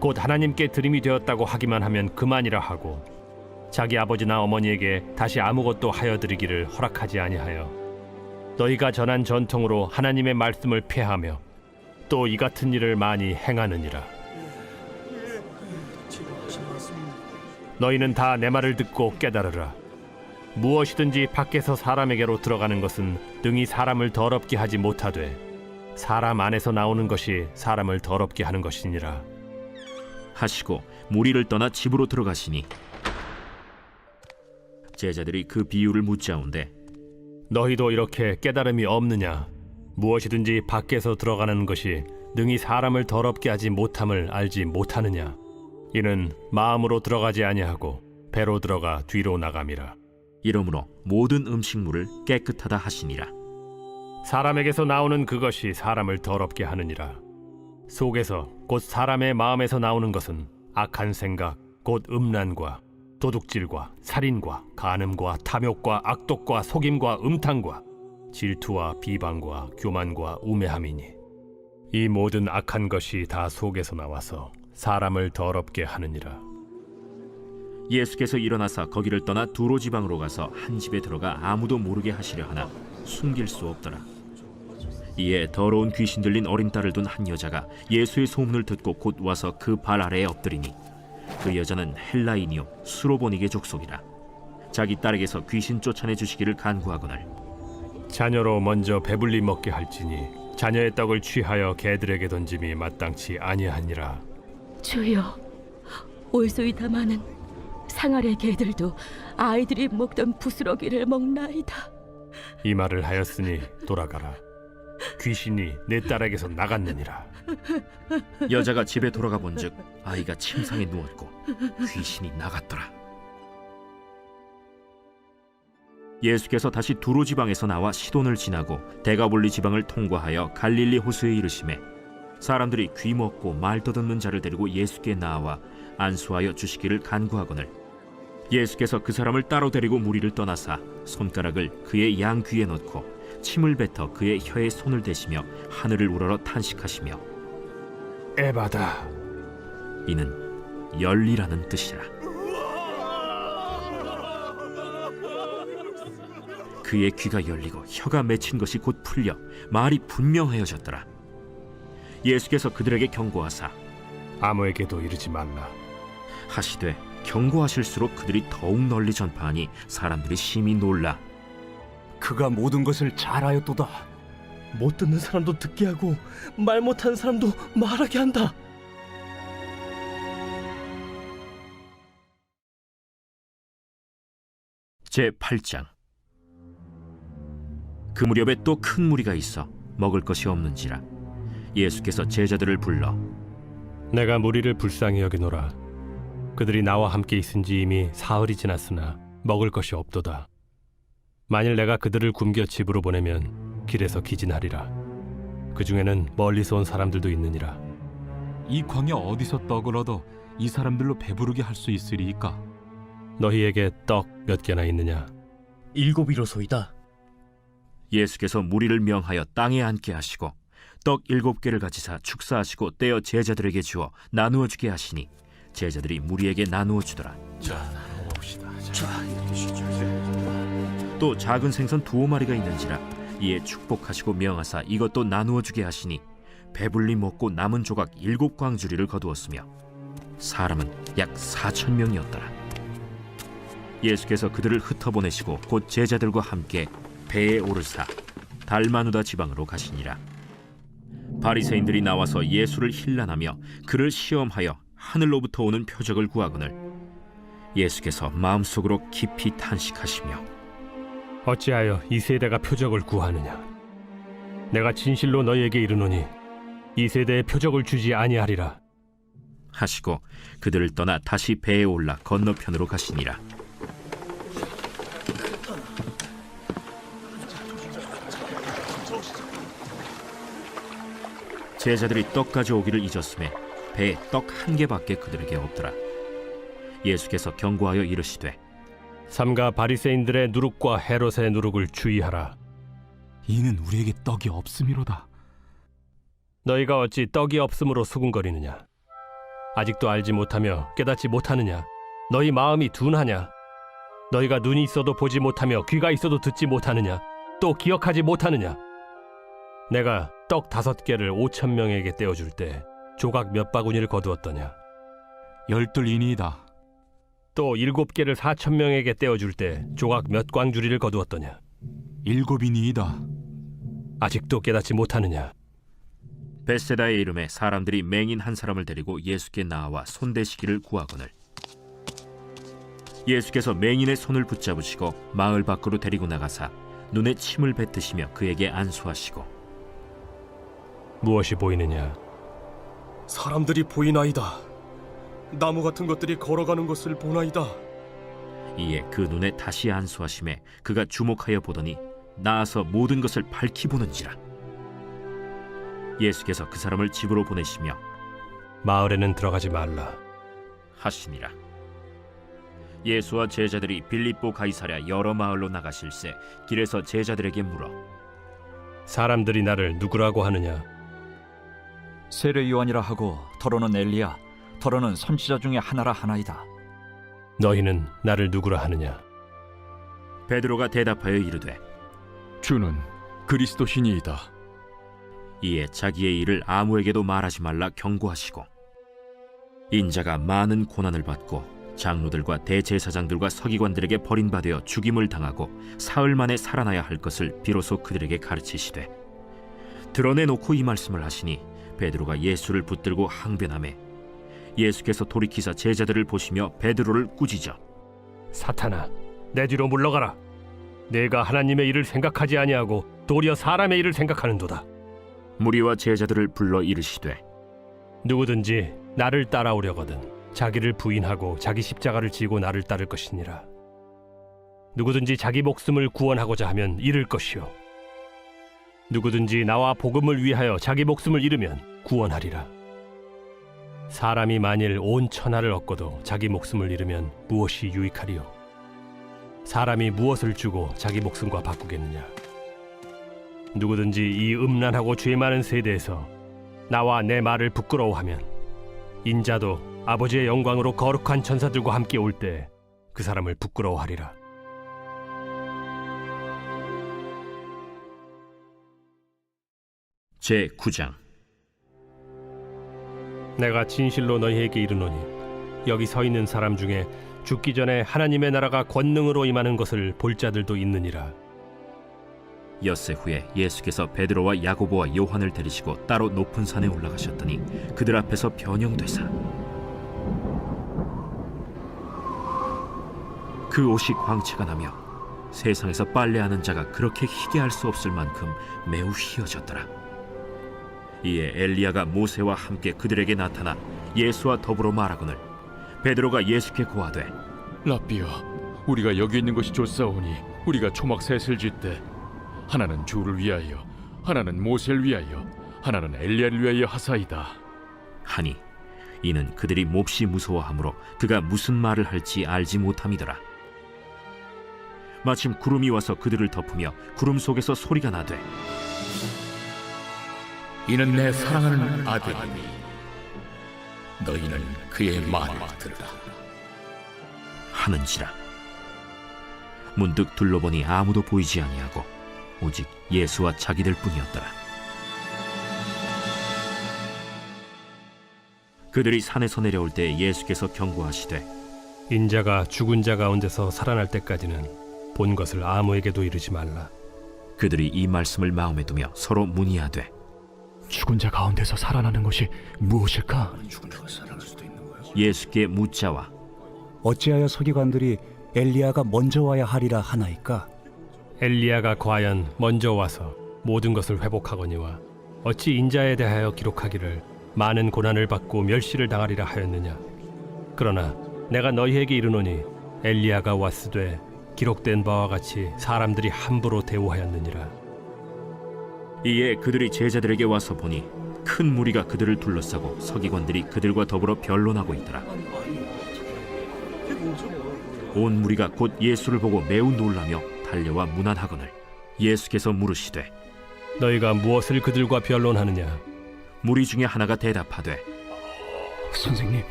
곧 하나님께 드림이 되었다고 하기만 하면 그만이라 하고 자기 아버지나 어머니에게 다시 아무것도 하여 드리기를 허락하지 아니하여 너희가 전한 전통으로 하나님의 말씀을 폐하며 또 이 같은 일을 많이 행하느니라. 너희는 다 내 말을 듣고 깨달으라. 무엇이든지 밖에서 사람에게로 들어가는 것은 능히 사람을 더럽게 하지 못하되 사람 안에서 나오는 것이 사람을 더럽게 하는 것이니라 하시고 무리를 떠나 집으로 들어가시니 제자들이 그 비유를 묻자온데 너희도 이렇게 깨달음이 없느냐? 무엇이든지 밖에서 들어가는 것이 능히 사람을 더럽게 하지 못함을 알지 못하느냐? 이는 마음으로 들어가지 아니하고 배로 들어가 뒤로 나감이라. 이러므로 모든 음식물을 깨끗하다 하시니라. 사람에게서 나오는 그것이 사람을 더럽게 하느니라. 속에서 곧 사람의 마음에서 나오는 것은 악한 생각, 곧 음란과 도둑질과 살인과 간음과 탐욕과 악독과 속임과 음탕과 질투와 비방과 교만과 우매함이니 이 모든 악한 것이 다 속에서 나와서 사람을 더럽게 하느니라. 예수께서 일어나사 거기를 떠나 두로 지방으로 가서 한 집에 들어가 아무도 모르게 하시려 하나 숨길 수 없더라. 이에 더러운 귀신 들린 어린 딸을 둔 한 여자가 예수의 소문을 듣고 곧 와서 그 발 아래에 엎드리니 그 여자는 헬라인이요 수로보니게 족속이라. 자기 딸에게서 귀신 쫓아내 주시기를 간구하거늘 자녀로 먼저 배불리 먹게 할지니 자녀의 떡을 취하여 개들에게 던짐이 마땅치 아니하니라. 주여, 올소이다마는 상아래 개들도 아이들이 먹던 부스러기를 먹나이다. 이 말을 하였으니 돌아가라. 귀신이 내 딸에게서 나갔느니라. 여자가 집에 돌아가 본즉 아이가 침상에 누웠고 귀신이 나갔더라. 예수께서 다시 두로 지방에서 나와 시돈을 지나고 데가볼리 지방을 통과하여 갈릴리 호수에 이르시매 사람들이 귀 먹고 말 더듬는 자를 데리고 예수께 나와 안수하여 주시기를 간구하거늘 예수께서 그 사람을 따로 데리고 무리를 떠나사 손가락을 그의 양 귀에 넣고 침을 뱉어 그의 혀에 손을 대시며 하늘을 우러러 탄식하시며 에바다, 이는 열리라는 뜻이라. 그의 귀가 열리고 혀가 맺힌 것이 곧 풀려 말이 분명하여졌더라. 예수께서 그들에게 경고하사 아무에게도 이르지 말라 하시되 경고하실수록 그들이 더욱 널리 전파하니 사람들이 심히 놀라 그가 모든 것을 잘하였도다. 못 듣는 사람도 듣게 하고 말 못하는 사람도 말하게 한다. 제8장. 그 무렵에 또 큰 무리가 있어 먹을 것이 없는지라 예수께서 제자들을 불러 내가 무리를 불쌍히 여기노라. 그들이 나와 함께 있은지 이미 사흘이 지났으나 먹을 것이 없도다. 만일 내가 그들을 굶겨 집으로 보내면 길에서 기진하리라. 그 중에는 멀리서 온 사람들도 있느니라. 이 광야 어디서 떡을 얻어 이 사람들로 배부르게 할 수 있으리이까? 너희에게 떡 몇 개나 있느냐? 7이로소이다. 예수께서 무리를 명하여 땅에 앉게 하시고 떡 7개를 가지사 축사하시고 떼어 제자들에게 주어 나누어 주게 하시니 제자들이 무리에게 나누어 주더라. 또 작은 생선 2마리가 있는지라 이에 축복하시고 명하사 이것도 나누어 주게 하시니 배불리 먹고 남은 조각 7광주리를 거두었으며 사람은 약 4,000명이었더라. 예수께서 그들을 흩어보내시고 곧 제자들과 함께 배에 오르사 달마누다 지방으로 가시니라. 바리새인들이 나와서 예수를 힐난하며 그를 시험하여 하늘로부터 오는 표적을 구하거늘 예수께서 마음속으로 깊이 탄식하시며 어찌하여 이 세대가 표적을 구하느냐? 내가 진실로 너희에게 이르노니 이 세대에 표적을 주지 아니하리라 하시고 그들을 떠나 다시 배에 올라 건너편으로 가시니라. 제자들이 떡 가져오기를 잊었음에 배에 떡 1개밖에 그들에게 없더라. 예수께서 경고하여 이르시되 삼가 바리새인들의 누룩과 헤롯의 누룩을 주의하라. 이는 우리에게 떡이 없음이로다. 너희가 어찌 떡이 없음으로 수군거리느냐? 아직도 알지 못하며 깨닫지 못하느냐? 너희 마음이 둔하냐? 너희가 눈이 있어도 보지 못하며 귀가 있어도 듣지 못하느냐? 또 기억하지 못하느냐? 내가 떡 5개를 5,000명에게 떼어줄 때 조각 몇 바구니를 거두었더냐? 12이니이다. 또 7개를 4,000명에게 떼어줄 때 조각 몇 광주리를 거두었더냐? 7이니이다. 아직도 깨닫지 못하느냐? 벳세다의 이름에 사람들이 맹인 한 사람을 데리고 예수께 나와 손대시기를 구하거늘 예수께서 맹인의 손을 붙잡으시고 마을 밖으로 데리고 나가사 눈에 침을 뱉으시며 그에게 안수하시고 무엇이 보이느냐? 사람들이 보이나이다. 나무 같은 것들이 걸어가는 것을 보나이다. 이에 그 눈에 다시 안수하심에 그가 주목하여 보더니 나아서 모든 것을 밝히 보는지라. 예수께서 그 사람을 집으로 보내시며 마을에는 들어가지 말라 하시니라. 예수와 제자들이 빌립보 가이사랴 여러 마을로 나가실새 길에서 제자들에게 물어 사람들이 나를 누구라고 하느냐? 세례 요한이라 하고 더러는 엘리야, 더러는 선지자 중에 하나라 하나이다. 너희는 나를 누구라 하느냐? 베드로가 대답하여 이르되 주는 그리스도시니이다. 이에 자기의 일을 아무에게도 말하지 말라 경고하시고 인자가 많은 고난을 받고 장로들과 대제사장들과 서기관들에게 버림받아 죽임을 당하고 사흘 만에 살아나야 할 것을 비로소 그들에게 가르치시되 드러내놓고 이 말씀을 하시니 베드로가 예수를 붙들고 항변하매 예수께서 돌이키사 제자들을 보시며 베드로를 꾸짖어 사탄아, 내 뒤로 물러가라. 내가 하나님의 일을 생각하지 아니하고 도리어 사람의 일을 생각하는도다. 무리와 제자들을 불러 이르시되 누구든지 나를 따라오려거든 자기를 부인하고 자기 십자가를 지고 나를 따를 것이니라. 누구든지 자기 목숨을 구원하고자 하면 잃을 것이요 누구든지 나와 복음을 위하여 자기 목숨을 잃으면 구원하리라. 사람이 만일 온 천하를 얻고도 자기 목숨을 잃으면 무엇이 유익하리요? 사람이 무엇을 주고 자기 목숨과 바꾸겠느냐? 누구든지 이 음란하고 죄 많은 세대에서 나와 내 말을 부끄러워하면 인자도 아버지의 영광으로 거룩한 천사들과 함께 올 때 그 사람을 부끄러워하리라. 제9장 내가 진실로 너희에게 이르노니 여기 서 있는 사람 중에 죽기 전에 하나님의 나라가 권능으로 임하는 것을 볼 자들도 있느니라. 엿새 후에 예수께서 베드로와 야고보와 요한을 데리시고 따로 높은 산에 올라가셨더니 그들 앞에서 변형되사 그 옷이 광채가 나며 세상에서 빨래하는 자가 그렇게 희게 할 수 없을 만큼 매우 희어졌더라. 이에 엘리야가 모세와 함께 그들에게 나타나 예수와 더불어 말하거늘 베드로가 예수께 고하되 라삐여, 우리가 여기 있는 것이 좋사오니 우리가 초막 셋을 짓되 하나는 주를 위하여, 하나는 모세를 위하여, 하나는 엘리야를 위하여 하사이다 하니 이는 그들이 몹시 무서워하므로 그가 무슨 말을 할지 알지 못함이더라. 마침 구름이 와서 그들을 덮으며 구름 속에서 소리가 나되 이는 내 사랑하는 아들이니 너희는 그의 말을 들으라 하는지라. 문득 둘러보니 아무도 보이지 아니하고 오직 예수와 자기들 뿐이었더라. 그들이 산에서 내려올 때 예수께서 경고하시되 인자가 죽은 자 가운데서 살아날 때까지는 본 것을 아무에게도 이르지 말라. 그들이 이 말씀을 마음에 두며 서로 문의하되 죽은 자 가운데서 살아나는 것이 무엇일까? 예수께 묻자와 어찌하여 서기관들이 엘리야가 먼저 와야 하리라 하나이까? 엘리야가 과연 먼저 와서 모든 것을 회복하거니와 어찌 인자에 대하여 기록하기를 많은 고난을 받고 멸시를 당하리라 하였느냐? 그러나 내가 너희에게 이르노니 엘리야가 왔으되 기록된 바와 같이 사람들이 함부로 대우하였느니라. 이에 그들이 제자들에게 와서 보니 큰 무리가 그들을 둘러싸고 서기관들이 그들과 더불어 변론하고 있더라. 온 무리가 곧 예수를 보고 매우 놀라며 달려와 문안하거늘 예수께서 물으시되 너희가 무엇을 그들과 변론하느냐? 무리 중에 하나가 대답하되 선생님,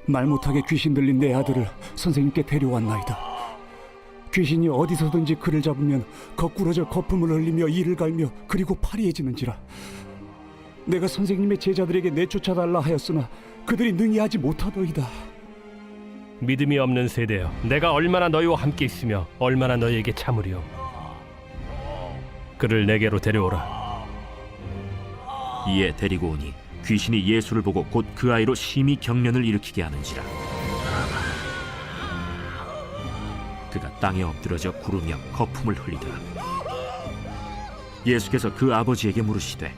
말 못하게 귀신 들린 내 아들을 선생님께 데려왔나이다. 귀신이 어디서든지 그를 잡으면 거꾸러져 거품을 흘리며 이를 갈며 그리고 파리해지는지라. 내가 선생님의 제자들에게 내쫓아달라 하였으나 그들이 능히 하지 못하더이다. 믿음이 없는 세대여, 내가 얼마나 너희와 함께 있으며 얼마나 너희에게 참으리요. 그를 내게로 데려오라. 이에 데리고 오니 귀신이 예수를 보고 곧 그 아이로 심히 경련을 일으키게 하는지라. 그가 땅에 엎드러져 구르며 거품을 흘리더라. 예수께서 그 아버지에게 물으시되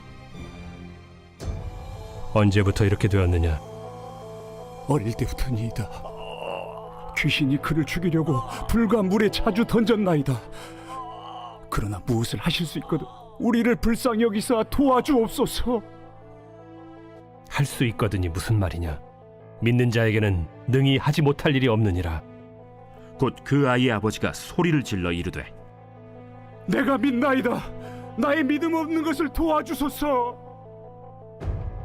언제부터 이렇게 되었느냐? 어릴 때부터니이다. 귀신이 그를 죽이려고 불과 물에 자주 던졌나이다. 그러나 무엇을 하실 수 있거든 우리를 불쌍히 여기사 도와주옵소서. 할 수 있거든이 무슨 말이냐? 믿는 자에게는 능히 하지 못할 일이 없느니라. 곧 그 아이의 아버지가 소리를 질러 이르되 내가 믿나이다. 나의 믿음 없는 것을 도와주소서.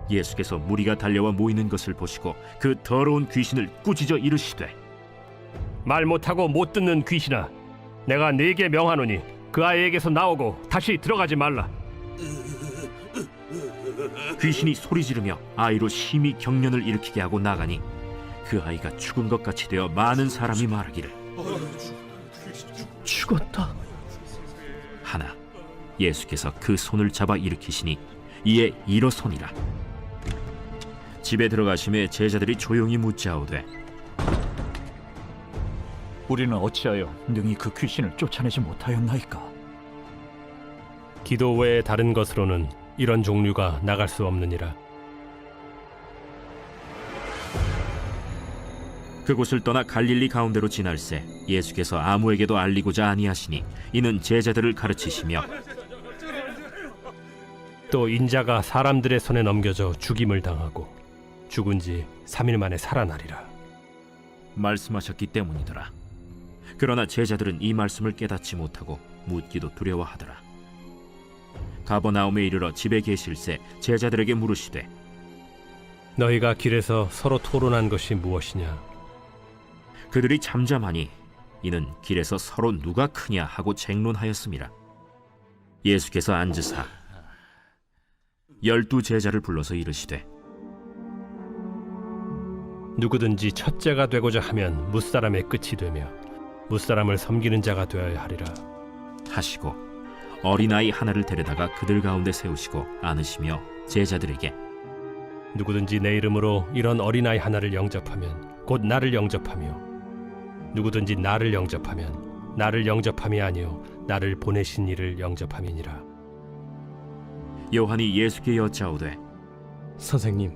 예수께서 무리가 달려와 모이는 것을 보시고 그 더러운 귀신을 꾸짖어 이르시되 말 못하고 못 듣는 귀신아, 내가 네게 명하노니 그 아이에게서 나오고 다시 들어가지 말라. 귀신이 소리 지르며 아이로 심히 경련을 일으키게 하고 나가니 그 아이가 죽은 것 같이 되어 많은 사람이 말하기를 죽었다. 하나 예수께서 그 손을 잡아 일으키시니 이에 일어서니라. 집에 들어가심에 제자들이 조용히 묻자오되 우리는 어찌하여 능히 그 귀신을 쫓아내지 못하였나이까? 기도 외에 다른 것으로는 이런 종류가 나갈 수 없느니라. 그곳을 떠나 갈릴리 가운데로 지날새 예수께서 아무에게도 알리고자 아니하시니 이는 제자들을 가르치시며 또 인자가 사람들의 손에 넘겨져 죽임을 당하고 죽은 지 3일 만에 살아나리라 말씀하셨기 때문이더라. 그러나 제자들은 이 말씀을 깨닫지 못하고 묻기도 두려워하더라. 가버나움에 이르러 집에 계실새 제자들에게 물으시되 너희가 길에서 서로 토론한 것이 무엇이냐? 그들이 잠잠하니 이는 길에서 서로 누가 크냐 하고 쟁론하였음이라. 예수께서 앉으사 12 제자를 불러서 이르시되 누구든지 첫째가 되고자 하면 무사람의 끝이 되며 무사람을 섬기는 자가 되어야 하리라 하시고 어린아이 하나를 데려다가 그들 가운데 세우시고 안으시며 제자들에게 누구든지 내 이름으로 이런 어린아이 하나를 영접하면 곧 나를 영접하며 누구든지 나를 영접하면 나를 영접함이 아니요 나를 보내신 이를 영접함이니라. 요한이 예수께 여짜오되 선생님,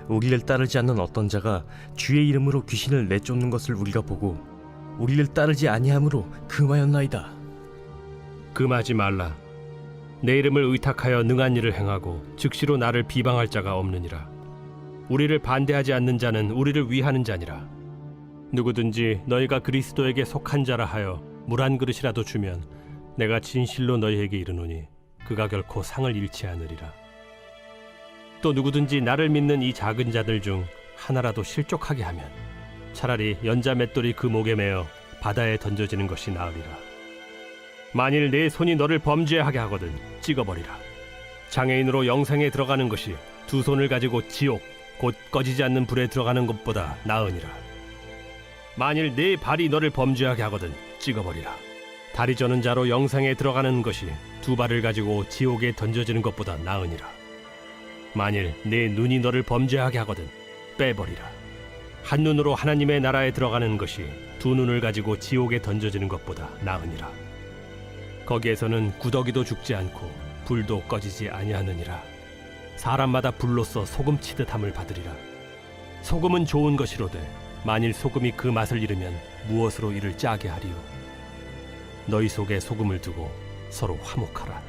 우리를 따르지 않는 어떤 자가 주의 이름으로 귀신을 내쫓는 것을 우리가 보고 우리를 따르지 아니함으로 금하였나이다. 금하지 말라. 내 이름을 의탁하여 능한 일을 행하고 즉시로 나를 비방할 자가 없느니라. 우리를 반대하지 않는 자는 우리를 위하는 자니라. 누구든지 너희가 그리스도에게 속한 자라 하여 물 한 그릇이라도 주면 내가 진실로 너희에게 이르노니 그가 결코 상을 잃지 않으리라. 또 누구든지 나를 믿는 이 작은 자들 중 하나라도 실족하게 하면 차라리 연자 맷돌이 그 목에 매어 바다에 던져지는 것이 나으리라. 만일 내 손이 너를 범죄하게 하거든 찍어버리라. 장애인으로 영생에 들어가는 것이 두 손을 가지고 지옥 곧 꺼지지 않는 불에 들어가는 것보다 나으니라. 만일 내 발이 너를 범죄하게 하거든 찍어버리라. 다리 저는 자로 영생에 들어가는 것이 두 발을 가지고 지옥에 던져지는 것보다 나으니라. 만일 내 눈이 너를 범죄하게 하거든 빼버리라. 한 눈으로 하나님의 나라에 들어가는 것이 두 눈을 가지고 지옥에 던져지는 것보다 나으니라. 거기에서는 구더기도 죽지 않고 불도 꺼지지 아니하느니라. 사람마다 불로써 소금 치듯함을 받으리라. 소금은 좋은 것이로되 만일 소금이 그 맛을 잃으면 무엇으로 이를 짜게 하리요? 너희 속에 소금을 두고 서로 화목하라.